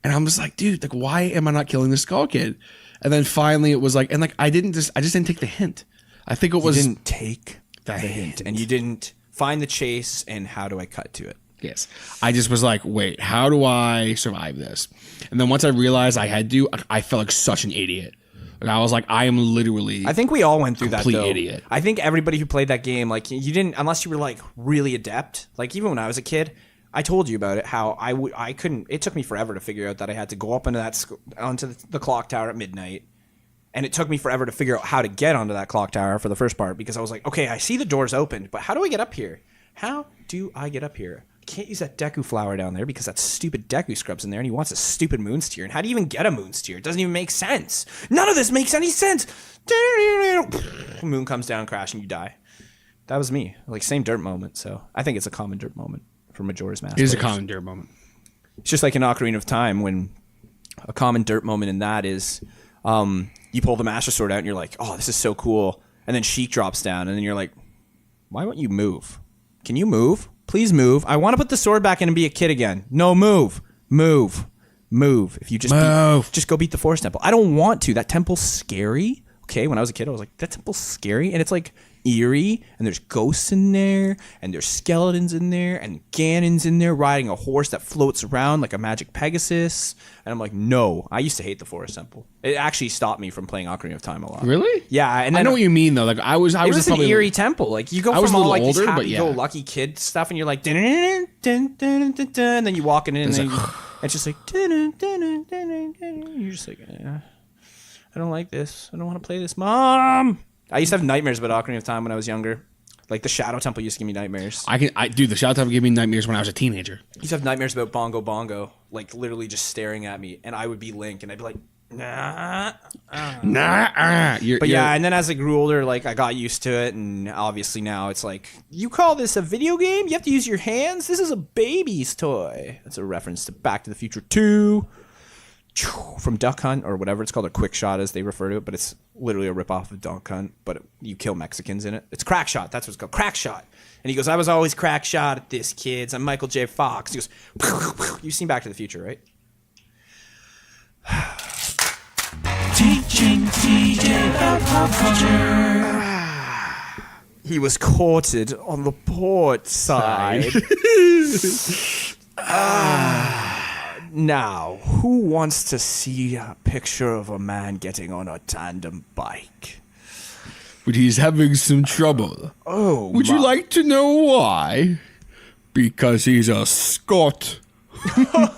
Speaker 5: And I'm just like, dude, like, why am I not killing this Skull Kid? And then finally, it was like, and like, I just didn't take the hint. I think it was
Speaker 2: You didn't take the hint, and you didn't find the chase, and how do I cut to it?
Speaker 5: Yes. I just was like, wait, how do I survive this? And then once I realized I had to, I felt like such an idiot. And I was like, I am literally
Speaker 2: I think we all went through that,
Speaker 5: complete
Speaker 2: though.
Speaker 5: idiot.
Speaker 2: I think everybody who played that game, like, you didn't, unless you were, like, really adept. Like, even when I was a kid, I told you about it, how I couldn't, it took me forever to figure out that I had to go up into onto the clock tower at midnight. And it took me forever to figure out how to get onto that clock tower for the first part, because I was like, okay, I see the doors open, but how do I get up here? How do I get up here? I can't use that Deku flower down there because that stupid Deku scrub's in there and he wants a stupid moon's tear. And how do you even get a moon's tear? It doesn't even make sense. None of this makes any sense. Moon comes down, crash, and you die. That was me. Like, same dirt moment. So I think it's a common dirt moment for Majora's Mask.
Speaker 5: It is a common dirt moment.
Speaker 2: It's just like in Ocarina of Time, when a common dirt moment in that is you pull the Master Sword out and you're like, oh, this is so cool. And then Sheik drops down and then you're like, why won't you move? Can you move? Please move. I want to put the sword back in and be a kid again. No, move. If you just just go beat the Forest Temple. I don't want to. That temple's scary. Okay, when I was a kid, I was like, that temple's scary. And it's like eerie. And there's ghosts in there. And there's skeletons in there. And Ganon's in there riding a horse that floats around like a magic Pegasus. And I'm like, no. I used to hate the Forest Temple. It actually stopped me from playing Ocarina of Time a lot.
Speaker 5: Really?
Speaker 2: Yeah. And then
Speaker 5: I know what you mean, though. Like, I was
Speaker 2: it was an
Speaker 5: probably
Speaker 2: eerie temple. Like, you go
Speaker 5: I was
Speaker 2: from
Speaker 5: a
Speaker 2: all
Speaker 5: little
Speaker 2: like
Speaker 5: older,
Speaker 2: this
Speaker 5: but yeah.
Speaker 2: happy-go-lucky kid stuff, and you're like, dun, dun, dun, dun, dun, dun, and then you walk in, and then it's just like, dun, dun, dun, dun, dun, dun. You're just like, I don't like this. I don't want to play this, Mom. I used to have nightmares about Ocarina of Time when I was younger. Like, the Shadow Temple used to give me nightmares.
Speaker 5: Dude, the Shadow Temple gave me nightmares when I was a teenager.
Speaker 2: I used to have nightmares about Bongo Bongo, like, literally just staring at me, and I would be Link, and I'd be like, nah. But yeah, and then as I grew older, like, I got used to it, and obviously now it's like, you call this a video game? You have to use your hands? This is a baby's toy. That's a reference to Back to the Future 2 from Duck Hunt, or whatever it's called, or Quick Shot as they refer to it, but it's literally a ripoff of Duck Hunt, but you kill Mexicans in it. It's Crack Shot. That's what it's called. Crack Shot. And he goes, I was always crack shot at this, kids. I'm Michael J. Fox. He goes, you've seen Back to the Future, right? Teaching TJ about pop culture. He was courted on the port side. Now, who wants to see a picture of a man getting on a tandem bike?
Speaker 5: but he's having some trouble.
Speaker 2: Oh,
Speaker 5: Would you like to know why? Because he's a Scot. Yeah.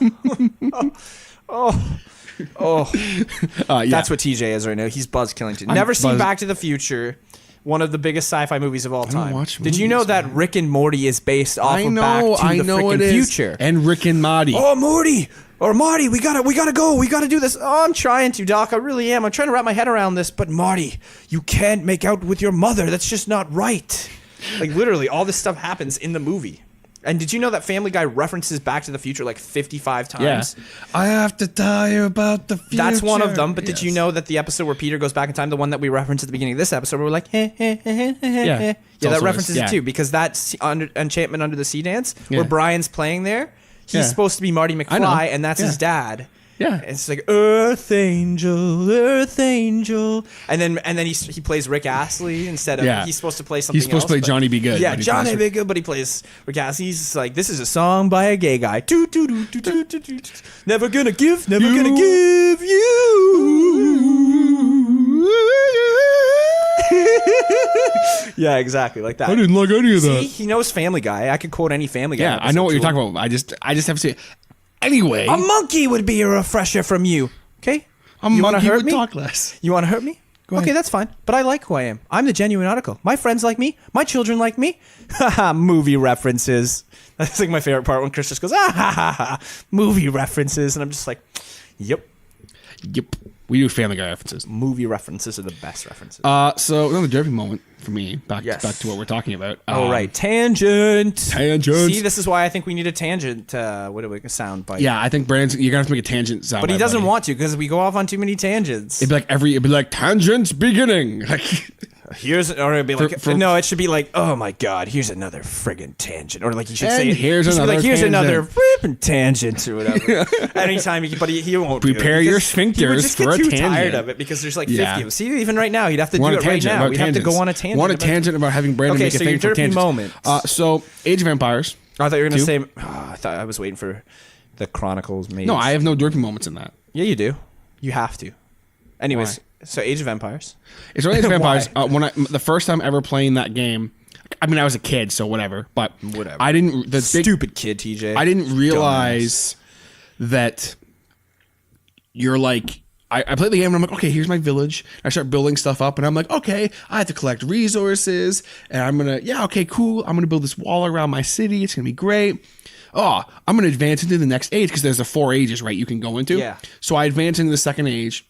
Speaker 2: That's what TJ is right now. He's Buzz Killington. Never seen Back to the Future, one of the biggest sci-fi movies of all time.
Speaker 5: watch
Speaker 2: Did you know
Speaker 5: movies,
Speaker 2: that Rick and Morty is based off of Back to the freaking Future?
Speaker 5: And Rick and Marty.
Speaker 2: Oh, Morty! Or Marty, we gotta go. We gotta do this. Oh, I'm trying to, Doc. I really am. I'm trying to wrap my head around this. But Marty, you can't make out with your mother. That's just not right. Like, literally, all this stuff happens in the movie. And did you know that Family Guy references Back to the Future like 55 times?
Speaker 5: Yeah. I have to tell you about the future.
Speaker 2: That's one of them. But did you know that the episode where Peter goes back in time, the one that we referenced at the beginning of this episode, where we're like, yeah, that references it too, because that's Enchantment Under the Sea dance, where Brian's playing there. He's supposed to be Marty McFly, and that's his dad.
Speaker 5: Yeah,
Speaker 2: it's like Earth Angel, Earth Angel, and then he plays Rick Astley instead of he's supposed to play something.
Speaker 5: He's supposed to play Johnny B. Good.
Speaker 2: Yeah, Johnny B. Good, but he plays Rick Astley. He's like, this is a song by a gay guy. Never gonna give you. Yeah, exactly, like that.
Speaker 5: I didn't like any of that.
Speaker 2: See, he knows Family Guy. I could quote any Family Guy.
Speaker 5: Yeah, I know what you're talking about. I just have to say. Anyway,
Speaker 2: a monkey would be a refresher from you. Okay,
Speaker 5: you want to hurt me? Talk less.
Speaker 2: You want to hurt me?
Speaker 5: Go ahead.
Speaker 2: Okay, that's fine. But I like who I am. I'm the genuine article. My friends like me. My children like me. Haha, movie references. That's like my favorite part when Chris just goes, ah ha ha ha, movie references, and I'm just like, yep.
Speaker 5: We do Family Guy references.
Speaker 2: Movie references are the best references.
Speaker 5: So another derpy moment for me. Back to what we're talking about.
Speaker 2: Right, tangent.
Speaker 5: See,
Speaker 2: this is why I think we need a tangent. What do we sound bite?
Speaker 5: Yeah, I think Brandon's. You're gonna have to make a tangent sound.
Speaker 2: But he
Speaker 5: bite,
Speaker 2: doesn't
Speaker 5: buddy.
Speaker 2: want to because we go off on too many tangents.
Speaker 5: It'd be like tangent beginning. Like
Speaker 2: It'd be like no, it should be like, oh my god, here's another friggin' tangent, or like you should
Speaker 5: and
Speaker 2: say,
Speaker 5: here's another
Speaker 2: tangent or whatever. Anytime, but he won't.
Speaker 5: Prepare your sphincters
Speaker 2: he would just
Speaker 5: for
Speaker 2: get
Speaker 5: a
Speaker 2: too
Speaker 5: tangent.
Speaker 2: tired of it because there's like 50 of them. See, even right now, he'd have to do it right
Speaker 5: tangent
Speaker 2: now. We'd have to go on a tangent.
Speaker 5: Want a tangent about having Brandon make a thing for tangents.
Speaker 2: Moment.
Speaker 5: So Age of Empires.
Speaker 2: I thought you were gonna say. I thought I was waiting for the Chronicles. Maybe.
Speaker 5: No, I have no derpy moments in that.
Speaker 2: Yeah, you do. You have to. Anyways. So Age of Empires.
Speaker 5: It's only Age of Empires. The first time ever playing that game, I mean, I was a kid, so whatever. But I didn't.
Speaker 2: Stupid kid, TJ.
Speaker 5: I didn't realize that you're like. I played the game and I'm like, okay, here's my village. I start building stuff up and I'm like, okay, I have to collect resources and I'm gonna, okay, cool. I'm gonna build this wall around my city. It's gonna be great. Oh, I'm gonna advance into the next age because there's the 4 ages, right? You can go into.
Speaker 2: Yeah.
Speaker 5: So I advance into the second age.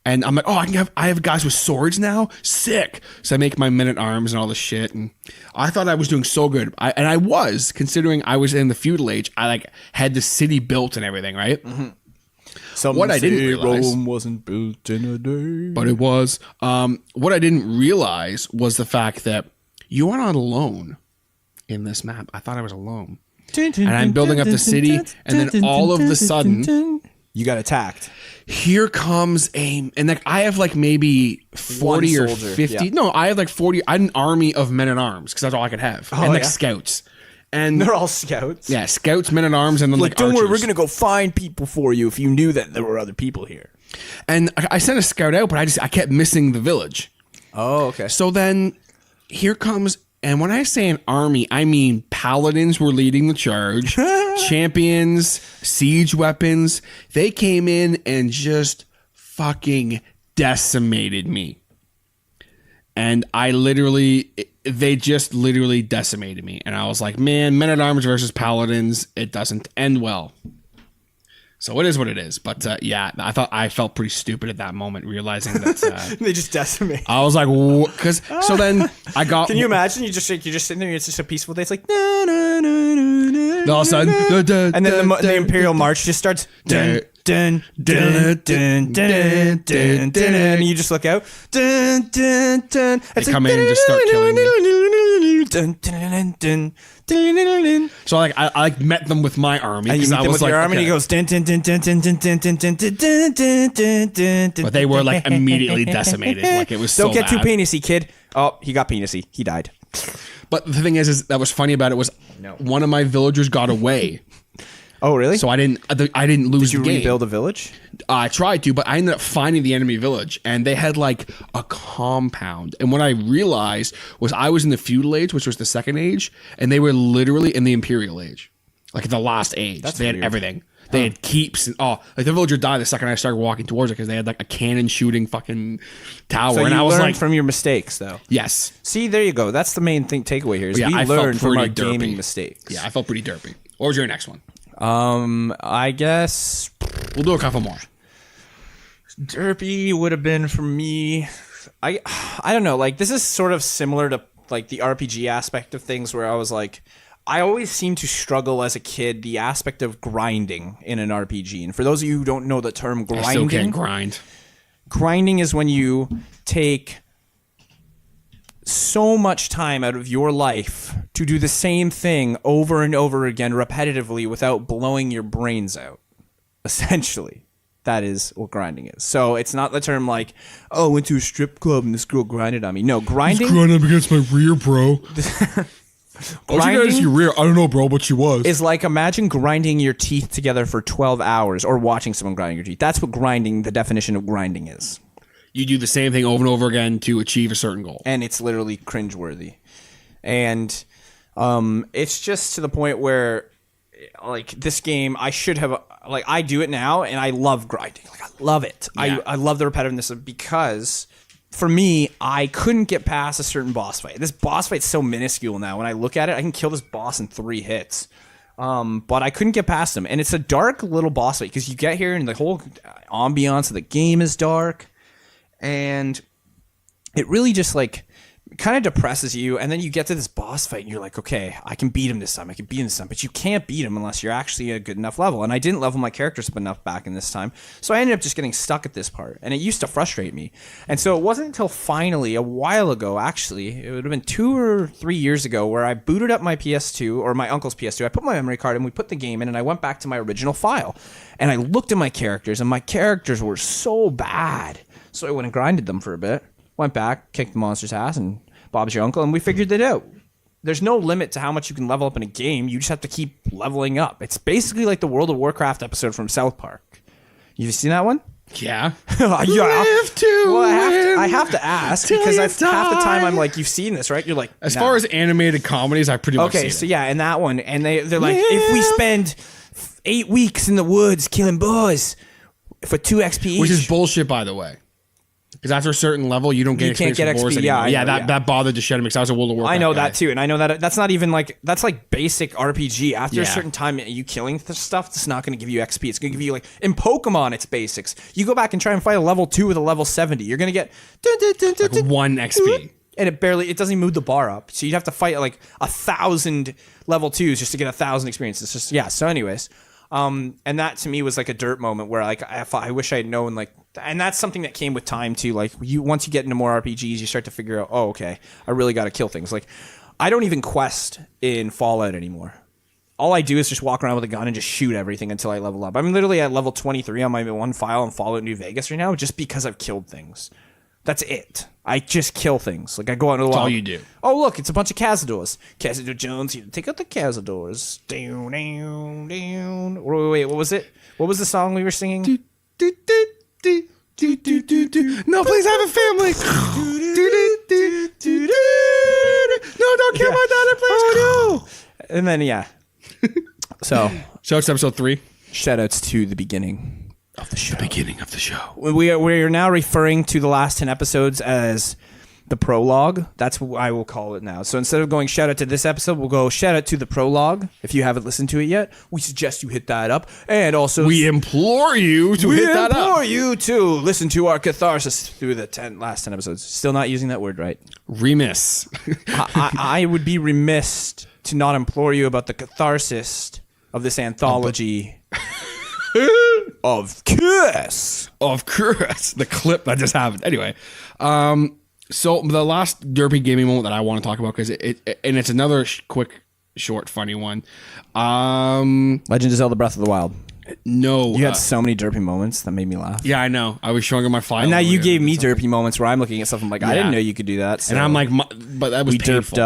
Speaker 5: And I'm like, I have guys with swords now? Sick. So I make my men-at-arms and all this shit. And I thought I was doing so good. I was, considering I was in the feudal age. I like had the city built and everything, right?
Speaker 2: Mm-hmm.
Speaker 5: What I didn't realize,
Speaker 2: Rome wasn't built in a day.
Speaker 5: but it was. What I didn't realize was the fact that you are not alone in this map. I thought I was alone. And I'm building up the city, and then all of the sudden,
Speaker 2: you got attacked.
Speaker 5: Here comes and like I have like maybe 40 or 50. Yeah. No, I have like 40. I had an army of men at arms because that's all I could have, and like scouts. And
Speaker 2: they're all scouts.
Speaker 5: Yeah, scouts, men at arms, and then like
Speaker 2: don't
Speaker 5: archers.
Speaker 2: worry, we're gonna go find people for you if you knew that there were other people here.
Speaker 5: And I sent a scout out, but I kept missing the village.
Speaker 2: Oh, okay.
Speaker 5: So then here comes. And when I say an army, I mean paladins were leading the charge, champions, siege weapons. They came in and just fucking decimated me. And they just literally decimated me. And I was like, man, men-at-arms versus paladins, it doesn't end well. So it is what it is. But I felt pretty stupid at that moment, realizing that
Speaker 2: they just decimate.
Speaker 5: I was like, because so then I got.
Speaker 2: Can you imagine? You're just sitting there. It's just a peaceful day. It's like no, no, no, no, no.
Speaker 5: All of a sudden,
Speaker 2: and then the Imperial March just starts. Dun, dun, dun, dun, dun, dun, dun, and you just look out. Dun, dun, dun.
Speaker 5: They come in and just start killing me.
Speaker 2: Dun, dun, dun, dun.
Speaker 5: So I met them with my army.
Speaker 2: And you meet them with your army, and he goes dun dun dun dun dun dun dun dun dun dun dun dun dun.
Speaker 5: But they were like immediately decimated. Like it was so
Speaker 2: Don't get too
Speaker 5: bad.
Speaker 2: penisy, kid. Oh, he got penisy. He died.
Speaker 5: But the thing is that was funny about it was one of my villagers got away.
Speaker 2: Oh, really?
Speaker 5: So I didn't lose
Speaker 2: Did you
Speaker 5: the game.
Speaker 2: rebuild a village?
Speaker 5: I tried to, but I ended up finding the enemy village, and they had like a compound. And what I realized was I was in the feudal age, which was the second age, and they were literally in the imperial age, like the last age. They had
Speaker 2: weird.
Speaker 5: everything. They had keeps and like the villager died the second I started walking towards it because they had like a cannon shooting fucking tower.
Speaker 2: So
Speaker 5: and
Speaker 2: you
Speaker 5: I was
Speaker 2: learned
Speaker 5: like,
Speaker 2: from your mistakes, though.
Speaker 5: yes,
Speaker 2: See, there you go. That's the main takeaway here. Is
Speaker 5: Yeah,
Speaker 2: we
Speaker 5: I felt
Speaker 2: learned from our
Speaker 5: pretty derpy.
Speaker 2: gaming mistakes.
Speaker 5: yeah, I felt pretty derpy. What was your next one?
Speaker 2: I guess
Speaker 5: We'll do a couple more.
Speaker 2: derpy would have been for me. I don't know. Like, this is sort of similar to like the RPG aspect of things, where I was like, I always seem to struggle as a kid the aspect of grinding in an RPG. And for those of you who don't know the term
Speaker 5: I still
Speaker 2: grinding,
Speaker 5: can't grind.
Speaker 2: grinding is when you take so much time out of your life to do the same thing over and over again repetitively without blowing your brains out. Essentially, that is what grinding is. So it's not the term like, oh, I went to a strip club and this girl grinded on me. No, grinding
Speaker 7: Grinding up against my rear, bro. Oh, she got your rear. I don't know, bro, but she was.
Speaker 2: is like, imagine grinding your teeth together for 12 hours or watching someone grinding your teeth. That's what grinding, the definition of grinding is.
Speaker 5: You do the same thing over and over again to achieve a certain goal.
Speaker 2: And it's literally cringeworthy. And it's just to the point where, like, this game, I should have, like, I do it now, and I love grinding. Like, I love it.
Speaker 5: Yeah.
Speaker 2: I love the repetitiveness of, because for me, I couldn't get past a certain boss fight. This boss fight's so minuscule now. When I look at it, I can kill this boss in 3 hits. But I couldn't get past him. And it's a dark little boss fight, because you get here, and the whole ambiance of the game is dark. And it really just, like, kind of depresses you. And then you get to this boss fight and you're like, okay, I can beat him this time. But you can't beat him unless you're actually a good enough level. And I didn't level my characters up enough back in this time. So I ended up just getting stuck at this part. And it used to frustrate me. And so it wasn't until finally, a while ago, actually, it would have been 2 or 3 years ago, where I booted up my PS2, or my uncle's PS2. I put my memory card in, we put the game in, and I went back to my original file. And I looked at my characters, and my characters were so bad. So I went and grinded them for a bit. Went back, kicked the monster's ass, and Bob's your uncle, and we figured it out. There's no limit to how much you can level up in a game. You just have to keep leveling up. It's basically like the World of Warcraft episode from South Park. You've seen that one?
Speaker 5: Yeah.
Speaker 2: Well, I have to ask, because half the time I'm like, you've seen this, right? You're like,
Speaker 5: As
Speaker 2: nah.
Speaker 5: far as animated comedies, I pretty much
Speaker 2: Okay,
Speaker 5: seen
Speaker 2: so
Speaker 5: it.
Speaker 2: yeah, in that one, and they're like, if we spend 8 weeks in the woods killing boys for 2 XP each.
Speaker 5: Which is bullshit, by the way. Because after a certain level, you don't get
Speaker 2: You can't
Speaker 5: experience
Speaker 2: get
Speaker 5: with wars
Speaker 2: XP, yeah,
Speaker 5: anymore.
Speaker 2: I know,
Speaker 5: that bothered the shit out of me because I was a World of Warcraft
Speaker 2: I know
Speaker 5: guy.
Speaker 2: that too, and I know that that's not even like, that's like basic RPG. After a
Speaker 5: Yeah.
Speaker 2: certain time, you killing the stuff, it's not going to give you XP. It's going to give you, like, in Pokemon, it's basics. You go back and try and fight a level 2 with a level 70, you're going to get
Speaker 5: Like 1 XP.
Speaker 2: and it doesn't even move the bar up. So you'd have to fight like 1,000 level 2s just to get 1,000 experience. It's just, yeah. So anyways, and that to me was like a dirt moment where, like, I wish I had known, like, and that's something that came with time too. Like, once you get into more RPGs, you start to figure out, oh, okay, I really got to kill things. Like, I don't even quest in Fallout anymore. All I do is just walk around with a gun and just shoot everything until I level up. I'm literally at level 23 on my one file in Fallout New Vegas right now, just because I've killed things. That's it. I just kill things. Like, I go out into the wild.
Speaker 5: all you do.
Speaker 2: Oh, look, it's a bunch of Cazadors. Cazador Jones, you take out the Cazadors. Down, down, down. Wait, what was it? What was the song we were singing?
Speaker 5: No, please have a family. No, don't kill my daughter, please. Oh, no.
Speaker 2: And then, yeah. So,
Speaker 5: So it's episode 3.
Speaker 2: shout outs to the beginning of the show.
Speaker 5: Beginning of the show.
Speaker 2: We are now referring to the last 10 episodes as the prologue. That's what I will call it now. So instead of going shout out to this episode, we'll go shout out to the prologue. If you haven't listened to it yet, we suggest you hit that up. And also,
Speaker 5: We implore you to hit that
Speaker 2: we implore
Speaker 5: up.
Speaker 2: you to listen to our catharsis through the last 10 episodes. Still not using that word right.
Speaker 5: Remiss.
Speaker 2: I would be remiss to not implore you about the catharsis of this anthology of Kiss.
Speaker 5: Of course. The clip that just happened. Anyway. So the last derpy gaming moment that I want to talk about, because it's another quick, short, funny one.
Speaker 2: Legend of Zelda Breath of the Wild.
Speaker 5: No.
Speaker 2: You had so many derpy moments that made me laugh.
Speaker 5: Yeah, I know. I was showing her my file.
Speaker 2: And now you
Speaker 5: earlier.
Speaker 2: gave me derpy moments where I'm looking at stuff. I'm like, I didn't
Speaker 5: Yeah.
Speaker 2: know you could do that. So.
Speaker 5: And I'm like, but that was
Speaker 2: We derped
Speaker 5: painful.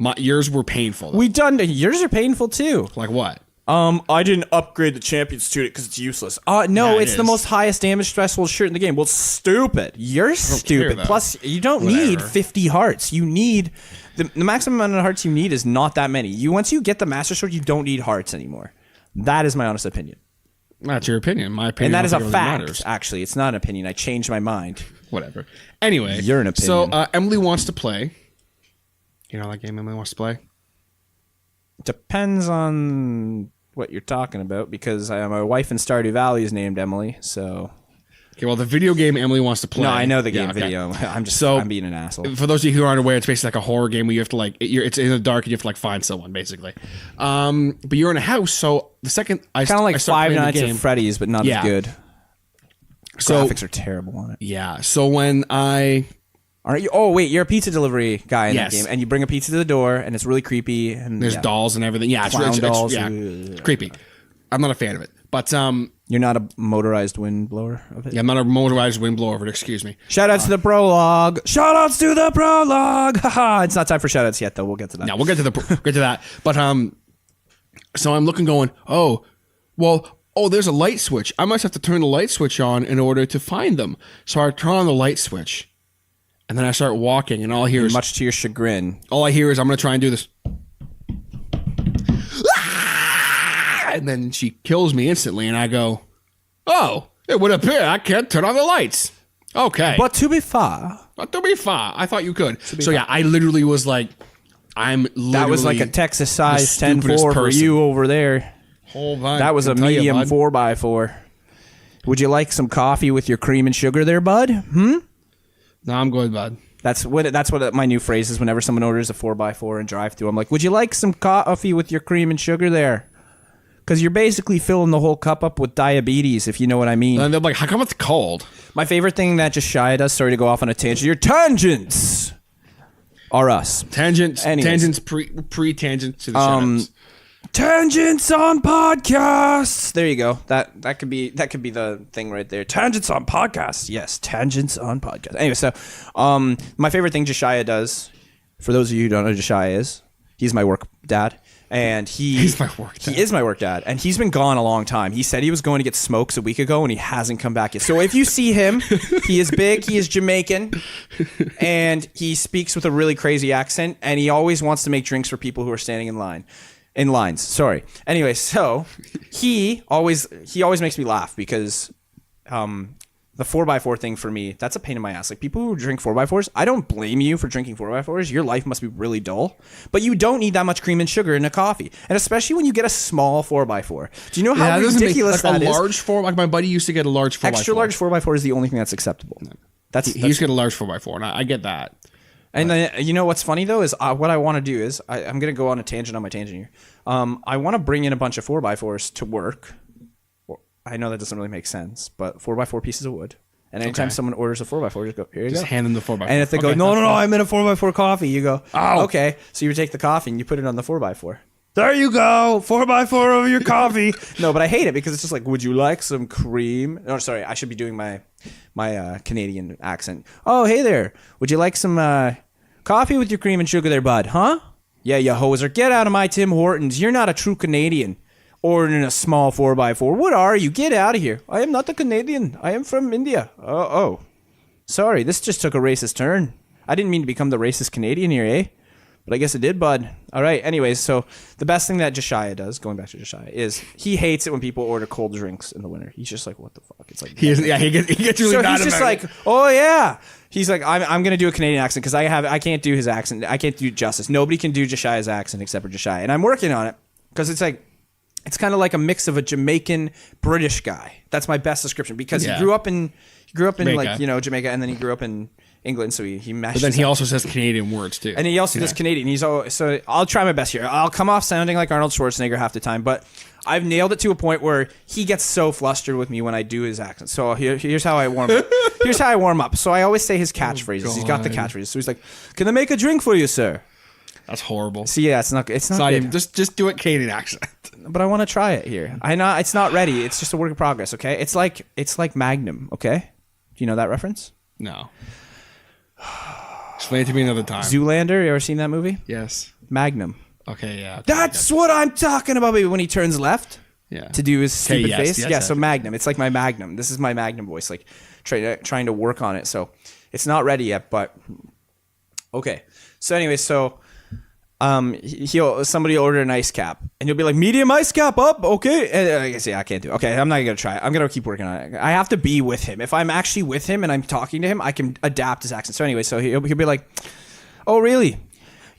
Speaker 2: up.
Speaker 5: Yours were painful. Though.
Speaker 2: Yours are painful too.
Speaker 5: Like what?
Speaker 2: I didn't upgrade the champion student because it's useless. No,
Speaker 5: Yeah,
Speaker 2: it's the most highest damage threshold shirt in the game. Well, stupid. You're stupid.
Speaker 5: though.
Speaker 2: Plus, you don't
Speaker 5: Whatever.
Speaker 2: need 50 hearts. You need the maximum amount of hearts you need is not that many. Once you get the Master Sword, you don't need hearts anymore. That is my honest opinion.
Speaker 5: That's your opinion. My opinion.
Speaker 2: And that is
Speaker 5: I
Speaker 2: a
Speaker 5: don't think it really
Speaker 2: fact,
Speaker 5: matters.
Speaker 2: actually. It's not an opinion. I changed my mind.
Speaker 5: Whatever. Anyway,
Speaker 2: You're an opinion.
Speaker 5: So Emily wants to play. You know that game Emily wants to play?
Speaker 2: Depends on what you're talking about, because my wife in Stardew Valley is named Emily, so...
Speaker 5: Okay, well, the video game Emily wants to play.
Speaker 2: No, I know the game
Speaker 5: Yeah, okay.
Speaker 2: video. I'm being an asshole.
Speaker 5: For those of you who aren't aware, it's basically like a horror game where you have to like it's in the dark and you have to like find someone basically. But you're in a house, so the second I
Speaker 2: Kind of like
Speaker 5: I start
Speaker 2: Five
Speaker 5: playing the
Speaker 2: Nights
Speaker 5: game,
Speaker 2: at Freddy's, but not
Speaker 5: Yeah.
Speaker 2: as good.
Speaker 5: So
Speaker 2: Graphics are terrible on it.
Speaker 5: yeah, so when I
Speaker 2: Aren't you? Oh wait, you're a pizza delivery guy in
Speaker 5: Yes.
Speaker 2: that game, and you bring a pizza to the door, and it's really creepy. And
Speaker 5: there's
Speaker 2: yeah.
Speaker 5: dolls and everything, yeah,
Speaker 2: Clown dolls.
Speaker 5: it's creepy. I'm not a fan of it, but
Speaker 2: You're not a motorized wind blower of it.
Speaker 5: yeah, I'm not a motorized windblower of it. Excuse me.
Speaker 2: Shout outs to the prologue. Shout outs to the prologue. Haha. It's not time for shout outs yet, though. We'll get to that.
Speaker 5: No, we'll get to that. But so I'm looking, going, oh, there's a light switch. I must have to turn the light switch on in order to find them. So I turn on the light switch, and then I start walking, and all I hear is
Speaker 2: Much to your chagrin.
Speaker 5: I'm going to try and do this. And then she kills me instantly, and I go, oh, it would appear I can't turn on the lights. Okay.
Speaker 2: But to be fair,
Speaker 5: But to be fair, I thought you could. So yeah, I literally was like,
Speaker 2: that was like a Texas size
Speaker 5: the
Speaker 2: 10-4
Speaker 5: stupidest
Speaker 2: for
Speaker 5: person.
Speaker 2: you over there.
Speaker 5: Hold on.
Speaker 2: That was a
Speaker 5: I'll tell you,
Speaker 2: medium
Speaker 5: bud.
Speaker 2: 4x4. Would you like some coffee with your cream and sugar there, bud?
Speaker 5: No, I'm good, bud.
Speaker 2: That's what my new phrase is whenever someone orders a 4x4 and drive through. I'm like, would you like some coffee with your cream and sugar there? Because you're basically filling the whole cup up with diabetes, if you know what I mean.
Speaker 5: And they're like, how come it's cold?
Speaker 2: My favorite thing that Josiah does, sorry to go off on a tangent, your tangents are us.
Speaker 5: Tangents,
Speaker 2: Anyways.
Speaker 5: tangents, pre-tangents to the shoutouts.
Speaker 2: Tangents on podcasts. There you go. That could be the thing right there. Tangents on podcasts. Yes, tangents on podcasts. Anyway, so my favorite thing Josiah does, for those of you who don't know who Josiah is, he's my work dad. And
Speaker 5: He's my work dad.
Speaker 2: He is my work dad, and he's been gone a long time. He said he was going to get smokes a week ago, and he hasn't come back yet. So if you see him, he is big, he is Jamaican, and he speaks with a really crazy accent, and he always wants to make drinks for people who are standing in lines. Sorry. Anyway, so he always makes me laugh because the 4x4 thing for me, that's a pain in my ass. Like people who drink 4x4s, I don't blame you for drinking 4x4s. Your life must be really dull, but you don't need that much cream and sugar in a coffee, and especially when you get a small 4x4. Do you know how ridiculous
Speaker 5: like
Speaker 2: that
Speaker 5: a
Speaker 2: is?
Speaker 5: large 4, like my buddy used to get a large 4x4.
Speaker 2: Extra large 4x4 is the only thing that's acceptable.
Speaker 5: He used to get a large 4x4, and I get that.
Speaker 2: And then, you know what's funny though is what I want to do is I'm going to go on a tangent on my tangent here. I want to bring in a bunch of 4x4s to work. I know that doesn't really make sense, but 4x4 pieces of wood. And anytime someone orders a 4x4, just go, here you
Speaker 5: Just
Speaker 2: go.
Speaker 5: hand them the 4x4.
Speaker 2: And if they go, no, I'm in a 4x4 coffee, you go, oh, okay. So you take the coffee and you put it on the 4x4. There you go, 4x4 over your coffee. No, but I hate it because it's just like, would you like some cream? No, sorry, I should be doing my Canadian accent. Oh, hey there. Would you like some coffee with your cream and sugar there, bud? Huh? Yeah, you hoser. Get out of my Tim Hortons. You're not a true Canadian. Ordering a small 4x4. What are you? Get out of here. I am not a Canadian. I am from India. Oh. Sorry, this just took a racist turn. I didn't mean to become the racist Canadian here, eh? But I guess it did, bud. All right, anyways, so the best thing that Josiah does, going back to Josiah, is he hates it when people order cold drinks in the winter. He's just like, what the fuck? It's like
Speaker 5: He gets really
Speaker 2: so
Speaker 5: mad
Speaker 2: he's just
Speaker 5: about
Speaker 2: like,
Speaker 5: it.
Speaker 2: oh yeah. He's like, I'm gonna do a Canadian accent because I can't do his accent. I can't do justice. Nobody can do Josiah's accent except for Josiah, and I'm working on it because it's like. It's kind of like a mix of a Jamaican British guy. That's my best description because he grew up in
Speaker 5: Jamaica.
Speaker 2: like, you know, Jamaica, and then he grew up in England, so he meshed.
Speaker 5: But then he also says Canadian words too.
Speaker 2: And he also does Canadian. So I'll try my best here. I'll come off sounding like Arnold Schwarzenegger half the time, but I've nailed it to a point where he gets so flustered with me when I do his accent. So here's how I warm up. Here's how I warm up. So I always say his catchphrases. He's got the catchphrases. So he's like, "Can I make a drink for you, sir?"
Speaker 5: That's horrible.
Speaker 2: See, yeah, it's not good.
Speaker 5: Even, just do it Canadian accent.
Speaker 2: But I want to try it here. It's not ready. It's just a work in progress. Okay, it's like Magnum. Okay, do you know that reference?
Speaker 5: No. Explain it to me another time.
Speaker 2: Zoolander. You ever seen that movie?
Speaker 5: Yes.
Speaker 2: Magnum.
Speaker 5: Okay, yeah. Okay,
Speaker 2: That's what I'm talking about. Baby. When he turns left
Speaker 5: yeah.
Speaker 2: to do his stupid
Speaker 5: yes,
Speaker 2: face.
Speaker 5: yes,
Speaker 2: Yeah,
Speaker 5: yes.
Speaker 2: so Magnum. It's like my Magnum. This is my Magnum voice. Like trying to work on it. So it's not ready yet, but okay. So anyway, somebody order an ice cap, and you'll be like, medium ice cap up, okay? And I guess I can't do it. Okay, I'm not gonna try it. I'm gonna keep working on it. I have to be with him. If I'm actually with him and I'm talking to him, I can adapt his accent. So anyway, so he'll be like, oh really?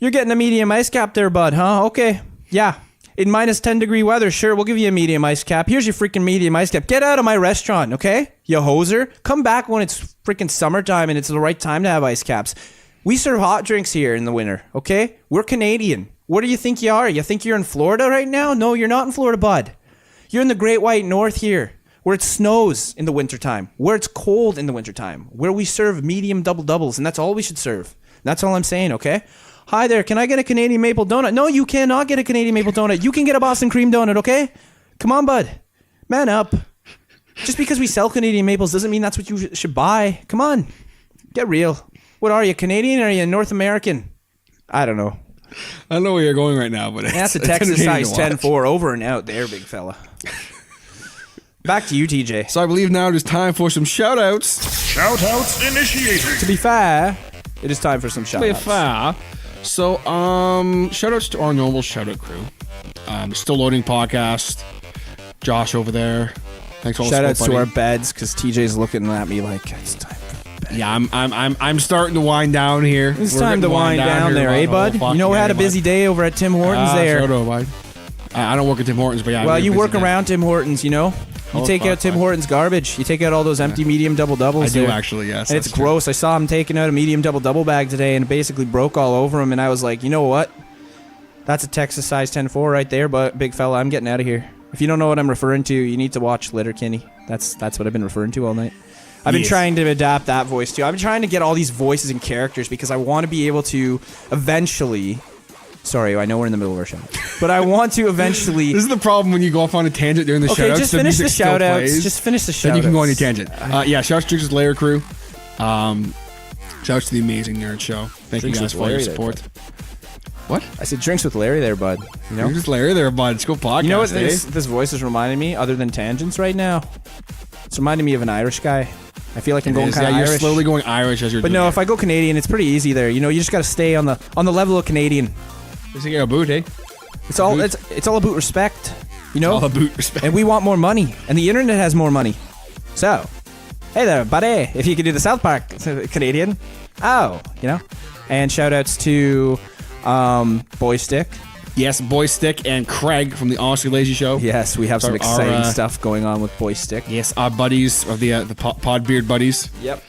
Speaker 2: You're getting a medium ice cap there, bud, huh? Okay, yeah. In minus 10 degree weather, sure, we'll give you a medium ice cap. Here's your freaking medium ice cap. Get out of my restaurant, okay? You hoser. Come back when it's freaking summertime and it's the right time to have ice caps. We serve hot drinks here in the winter, okay? We're Canadian. What do you think you are? You think you're in Florida right now? No, you're not in Florida, bud. You're in the Great White North here, where it snows in the wintertime, where it's cold in the wintertime, where we serve medium double-doubles, and that's all we should serve. That's all I'm saying, okay? Hi there, can I get a Canadian maple donut? No, you cannot get a Canadian maple donut. You can get a Boston cream donut, okay? Come on, bud. Man up. Just because we sell Canadian maples doesn't mean that's what you should buy. Come on. Get real. What are you, Canadian or are you North American? I don't know.
Speaker 5: I don't know where you're going right now, but
Speaker 2: That's a Texas size 10-4 over and out there, big fella. Back to you, TJ.
Speaker 5: So I believe now it is time for some shout-outs.
Speaker 4: Shoutouts initiated.
Speaker 2: To be fair, it is time for some shout-outs.
Speaker 5: So, shout-outs to our normal shout-out crew. Still Loading Podcast. Josh over there. Thanks for all the
Speaker 2: Shout-outs
Speaker 5: support,
Speaker 2: to our
Speaker 5: buddy.
Speaker 2: beds, because TJ's looking at me like, it's time.
Speaker 5: Yeah, I'm starting to wind down here.
Speaker 2: It's
Speaker 5: We're
Speaker 2: time to
Speaker 5: getting
Speaker 2: wind down
Speaker 5: here
Speaker 2: there, eh,
Speaker 5: about the
Speaker 2: bud?
Speaker 5: whole
Speaker 2: You know, we had a
Speaker 5: fucking
Speaker 2: busy day over at Tim Hortons there.
Speaker 5: So do I. I don't work at Tim Hortons, but yeah.
Speaker 2: Well,
Speaker 5: we had a
Speaker 2: you
Speaker 5: busy
Speaker 2: work
Speaker 5: day.
Speaker 2: around Tim Hortons, you know? You
Speaker 5: Oh,
Speaker 2: take
Speaker 5: fuck,
Speaker 2: out Tim
Speaker 5: fuck.
Speaker 2: Hortons garbage. You take out all those empty medium double-doubles.
Speaker 5: I do
Speaker 2: there.
Speaker 5: actually, yes.
Speaker 2: And it's gross. I saw him taking out a medium double-double bag today, and it basically broke all over him, and I was like, you know what? That's a Texas size 10-4 right there, but big fella, I'm getting out of here. If you don't know what I'm referring to, you need to watch Letterkenny. That's what I've been referring to all night. I've been trying to adapt that voice too. I've been trying to get all these voices and characters because I want to be able to eventually. Sorry, I know we're in the middle of our show, but I want to eventually.
Speaker 5: This is the problem when you go off on a tangent during the
Speaker 2: Okay,
Speaker 5: shoutouts.
Speaker 2: just
Speaker 5: the
Speaker 2: finish the
Speaker 5: music still
Speaker 2: shoutouts.
Speaker 5: plays,
Speaker 2: Just finish the shoutouts.
Speaker 5: Then you can go on your tangent. Yeah, shouts to Drinks with Layer crew. Shouts to the amazing Nerd Show. Thank
Speaker 2: Drinks
Speaker 5: you guys
Speaker 2: with
Speaker 5: for all your
Speaker 2: Larry there,
Speaker 5: support. What?
Speaker 2: I said drinks with Larry there, bud. You know.
Speaker 5: Drinks with Larry there, bud. It's go podcast.
Speaker 2: You know what
Speaker 5: eh?
Speaker 2: this voice is reminding me, other than tangents right now? It's reminding me of an Irish guy. I feel like I'm going
Speaker 5: Is,
Speaker 2: kind of
Speaker 5: yeah,
Speaker 2: Irish.
Speaker 5: you're slowly going Irish as you're
Speaker 2: But
Speaker 5: doing
Speaker 2: no,
Speaker 5: it.
Speaker 2: if I go Canadian, it's pretty easy there. You know, you just got to stay on the level of Canadian.
Speaker 5: Just get a boot, eh?
Speaker 2: It's all about respect. You know,
Speaker 5: All about respect.
Speaker 2: and we want more money, and the internet has more money. So, hey there, buddy! If you could do the South Park Canadian, you know. And shout outs to Boy Stick.
Speaker 5: Yes, Boy Stick and Craig from the Honestly Lazy Show.
Speaker 2: Yes, we have some
Speaker 5: Our-
Speaker 2: exciting
Speaker 5: our,
Speaker 2: stuff going on with Boy Stick.
Speaker 5: Yes, our buddies of the Podbeard buddies.
Speaker 2: Yep.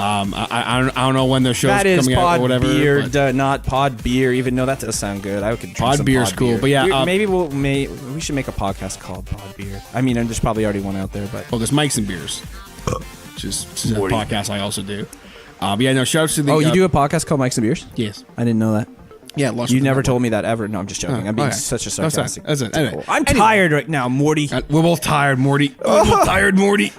Speaker 5: I don't know when their show's
Speaker 2: That is
Speaker 5: coming out
Speaker 2: Pod
Speaker 5: or whatever.
Speaker 2: Beard,
Speaker 5: but
Speaker 2: not Pod Beer. Even though that does sound good, I could drink
Speaker 5: Pod
Speaker 2: some
Speaker 5: Beer's
Speaker 2: Pod
Speaker 5: cool,
Speaker 2: Beer.
Speaker 5: but yeah,
Speaker 2: maybe we should make a podcast called Pod Beer. I mean, there's probably already one out there, but
Speaker 5: there's Mikes and Beers, which is a podcast I also do. But yeah, no, shouts to the.
Speaker 2: you do a podcast called Mike's and Beers?
Speaker 5: Yes.
Speaker 2: I didn't know that.
Speaker 5: Yeah, launched
Speaker 2: You
Speaker 5: with the
Speaker 2: never
Speaker 5: network.
Speaker 2: told me that ever. No, I'm just joking. I'm being
Speaker 5: okay.
Speaker 2: such a
Speaker 5: That's
Speaker 2: sarcastic.
Speaker 5: it. That's it. Anyway.
Speaker 2: I'm tired right now, Morty.
Speaker 5: We're both tired, Morty. We're both tired, Morty.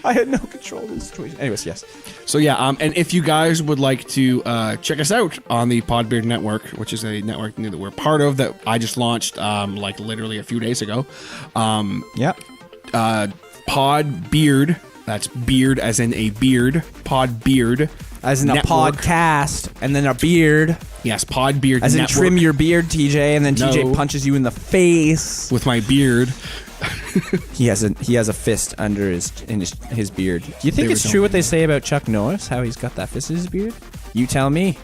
Speaker 2: I had no control of the situation. Anyways, yes.
Speaker 5: So yeah, and if you guys would like to check us out on the Podbeard Network, which is a network that we're part of that I just launched like literally a few days ago.
Speaker 2: Yep.
Speaker 5: Podbeard. That's beard as in a beard. Podbeard.
Speaker 2: As in a
Speaker 5: Network.
Speaker 2: podcast, and then a beard.
Speaker 5: Yes, Podbeard.
Speaker 2: As in
Speaker 5: Network.
Speaker 2: trim your beard, TJ, and then TJ
Speaker 5: No.
Speaker 2: punches you in the face.
Speaker 5: with my beard.
Speaker 2: He has a fist under his beard. Do you think
Speaker 5: They
Speaker 2: it's
Speaker 5: were
Speaker 2: true what
Speaker 5: telling
Speaker 2: they say about Chuck Norris? How he's got that fist in his beard? You tell me.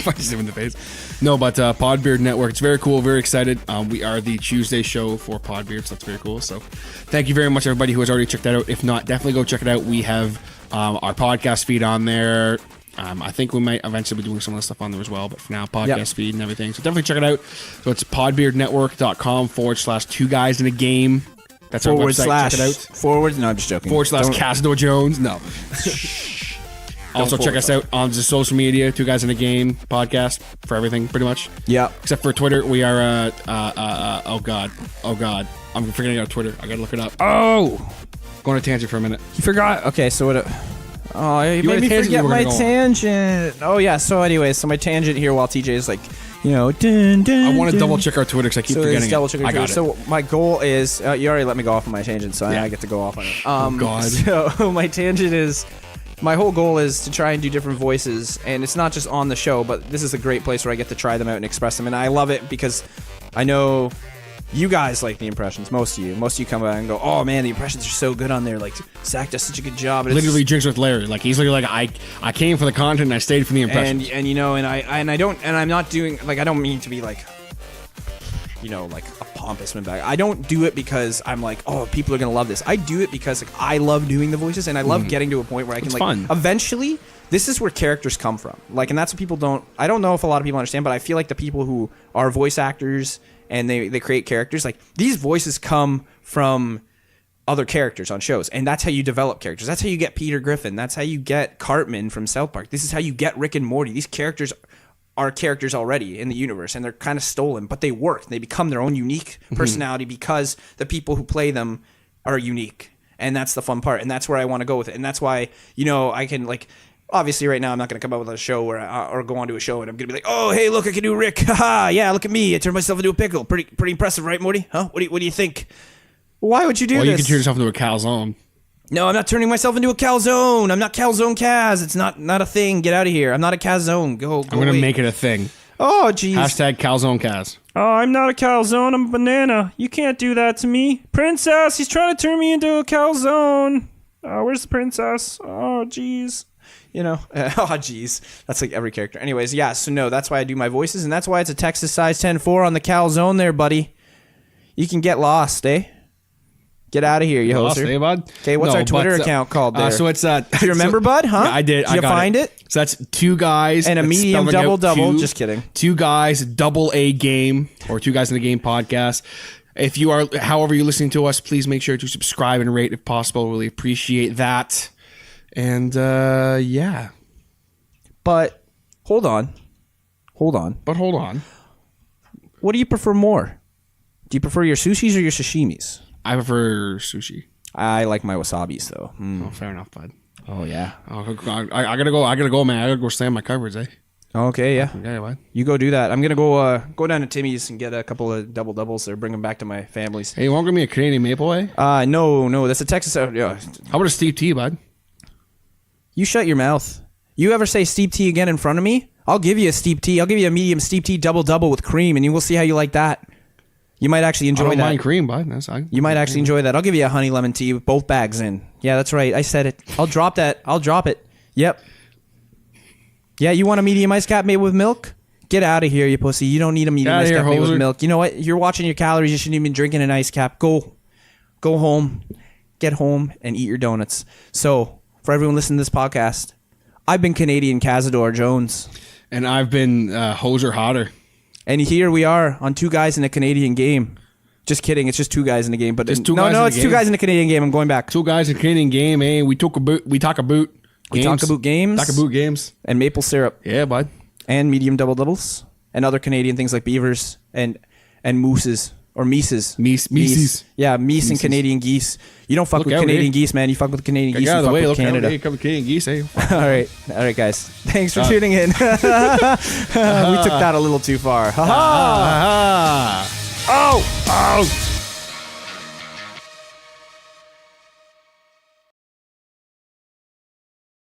Speaker 5: Punches him in the face. No, but Podbeard Network. It's very cool. Very excited. We are the Tuesday show for Podbeard, so that's very cool. So thank you very much, everybody who has already checked that out. If not, definitely go check it out. We have our podcast feed on there. I think we might eventually be doing some of the stuff on there as well, but for now, podcast feed and everything. So definitely check it out. So it's podbeardnetwork.com/2 guys in a game. That's our website. Check it out.
Speaker 2: No, I'm just joking.
Speaker 5: /Casado Jones. No. Also, check us out on the social media, 2 Guys in a Game podcast for everything, pretty much.
Speaker 2: Yeah.
Speaker 5: Except for Twitter, we are. Oh God, I'm forgetting our Twitter. I gotta look it up.
Speaker 2: Oh,
Speaker 5: Go on a tangent for a minute.
Speaker 2: you forgot. Okay, so what? You
Speaker 5: had
Speaker 2: made
Speaker 5: a
Speaker 2: me
Speaker 5: tangent
Speaker 2: forget
Speaker 5: you were
Speaker 2: my
Speaker 5: gonna go on.
Speaker 2: tangent. Oh yeah. So anyway, so my tangent here while TJ is like, You know, dun, dun,
Speaker 5: I want to
Speaker 2: dun.
Speaker 5: double check our Twitter because I keep
Speaker 2: So
Speaker 5: forgetting
Speaker 2: it's double check
Speaker 5: it.
Speaker 2: your
Speaker 5: I got
Speaker 2: Twitter.
Speaker 5: it.
Speaker 2: So my goal is you already let me go off on my tangent, so
Speaker 5: Yeah.
Speaker 2: I get to go off on it.
Speaker 5: God.
Speaker 2: So my tangent is my whole goal is to try and do different voices, and it's not just on the show, but this is a great place where I get to try them out and express them, and I love it because I know you guys like the impressions. Most of you come out and go, "Oh man, the impressions are so good on there. Like Zach does such a good job." And it's-
Speaker 5: Literally drinks with Larry. Like he's literally like I came for the content and I stayed for the impressions.
Speaker 2: and you know, and I'm not doing like I don't mean to be like, you know, like a pompous bag. I don't do it because I'm like, oh, people are gonna love this. I do it because like I love doing the voices and I love getting to a point where I can
Speaker 5: It's
Speaker 2: like
Speaker 5: fun.
Speaker 2: eventually. This is where characters come from. Like, and that's what people don't. I don't know if a lot of people understand, but I feel like the people who are voice actors and they create characters, like these voices come from other characters on shows, and that's how you develop characters. That's how you get Peter Griffin. That's how you get Cartman from South Park. This is how you get Rick and Morty. These characters are characters already in the universe, and they're kind of stolen, but they work. They become their own unique personality because the people who play them are unique, and that's the fun part. And that's where I want to go with it. And that's why, you know, I can like. Obviously, right now, I'm not going to come up with a show where or go onto a show and I'm going to be like, oh, hey, look, I can do Rick. Haha, yeah, look at me. I turned myself into a pickle. Pretty impressive, right, Morty? Huh? What do you think? Why would you do
Speaker 5: Well,
Speaker 2: this?
Speaker 5: you can turn yourself into a calzone.
Speaker 2: No, I'm not turning myself into a calzone. I'm not calzone Kaz. It's not a thing. Get out of here. I'm not a calzone. Go
Speaker 5: I'm gonna
Speaker 2: away.
Speaker 5: make it a thing.
Speaker 2: Oh, jeez.
Speaker 5: Hashtag calzone Kaz.
Speaker 1: Oh, I'm not a calzone. I'm a banana. You can't do that to me. Princess, he's trying to turn me into a calzone. Oh, where's the princess? Oh, jeez.
Speaker 2: You know, oh geez, that's like every character. Anyways, yeah. So no, that's why I do my voices, and that's why it's a Texas size 10-4 on the calzone there, buddy. You can get lost, eh? Get out of here, you
Speaker 5: Lost,
Speaker 2: hoser.
Speaker 5: eh, bud?
Speaker 2: Okay, what's
Speaker 5: No,
Speaker 2: our Twitter
Speaker 5: but,
Speaker 2: account called there?
Speaker 5: So it's
Speaker 2: Do you remember, bud? Huh?
Speaker 5: Yeah, I did.
Speaker 2: Did you find it?
Speaker 5: So that's two guys
Speaker 2: And a
Speaker 5: that's
Speaker 2: medium
Speaker 5: spelling out
Speaker 2: double-double.
Speaker 5: two-
Speaker 2: Just kidding.
Speaker 5: Two guys, double A game, or two guys in a game podcast. If you are, however you're listening to us, please make sure to subscribe and rate if possible. Really appreciate that. And yeah.
Speaker 2: But hold on.
Speaker 5: But hold on.
Speaker 2: What do you prefer more? Do you prefer your sushis or your sashimis?
Speaker 5: I prefer sushi.
Speaker 2: I like my wasabis though.
Speaker 5: Oh, fair enough, bud.
Speaker 2: Oh yeah.
Speaker 5: Oh, I gotta go, man. I gotta go slam my covers, eh?
Speaker 2: Okay, yeah.
Speaker 5: Yeah, bud.
Speaker 2: You go do that. I'm gonna go down to Timmy's and get a couple of double doubles there. Bring them back to my families.
Speaker 5: Hey, you want to give me a Canadian maple, eh?
Speaker 2: No, that's a Texas. Yeah.
Speaker 5: How about a steep tea, bud?
Speaker 2: You shut your mouth. You ever say steep tea again in front of me? I'll give you a steep tea. I'll give you a medium steep tea double with cream, and you will see how you like that. You might actually
Speaker 5: I
Speaker 2: enjoy
Speaker 5: don't
Speaker 2: that.
Speaker 5: mind cream, bud.
Speaker 2: You might actually enjoy that. I'll give you a honey lemon tea with both bags in. Yeah, that's right. I said it. I'll drop that. I'll drop it. Yep. Yeah, you want a medium ice cap made with milk? Get out of here, you pussy. You don't need a medium
Speaker 5: Get outta
Speaker 2: ice
Speaker 5: here,
Speaker 2: cap made with
Speaker 5: hoser.
Speaker 2: milk. You know what? You're watching your calories. You shouldn't even be drinking an ice cap. Go home. Get home and eat your donuts. So, for everyone listening to this podcast, I've been Canadian Cazador Jones.
Speaker 5: And I've been Hoser Hodder.
Speaker 2: And here we are on Two Guys in a Canadian Game. Just kidding. It's just two guys in the game. But
Speaker 5: Just two guys in the
Speaker 2: it's two
Speaker 5: game?
Speaker 2: guys in a Canadian game. I'm going back.
Speaker 5: Two guys in Canadian game, eh? We talk about
Speaker 2: We talk about games.
Speaker 5: Talk about games.
Speaker 2: And maple syrup.
Speaker 5: Yeah, bud.
Speaker 2: And medium double doubles. And other Canadian things like beavers and mooses. Or meeses.
Speaker 5: Meeses.
Speaker 2: Yeah, meese and Canadian geese. You don't fuck
Speaker 5: Look
Speaker 2: with
Speaker 5: out,
Speaker 2: Canadian
Speaker 5: eh?
Speaker 2: geese, man. You fuck with Canadian geese.
Speaker 5: Get out
Speaker 2: You
Speaker 5: of the
Speaker 2: fuck
Speaker 5: way.
Speaker 2: with
Speaker 5: Look
Speaker 2: Canada.
Speaker 5: out. Hey, come Canadian geese, eh?
Speaker 2: All right, guys. Thanks for tuning in. We took that a little too far. Ha ha.
Speaker 5: Oh!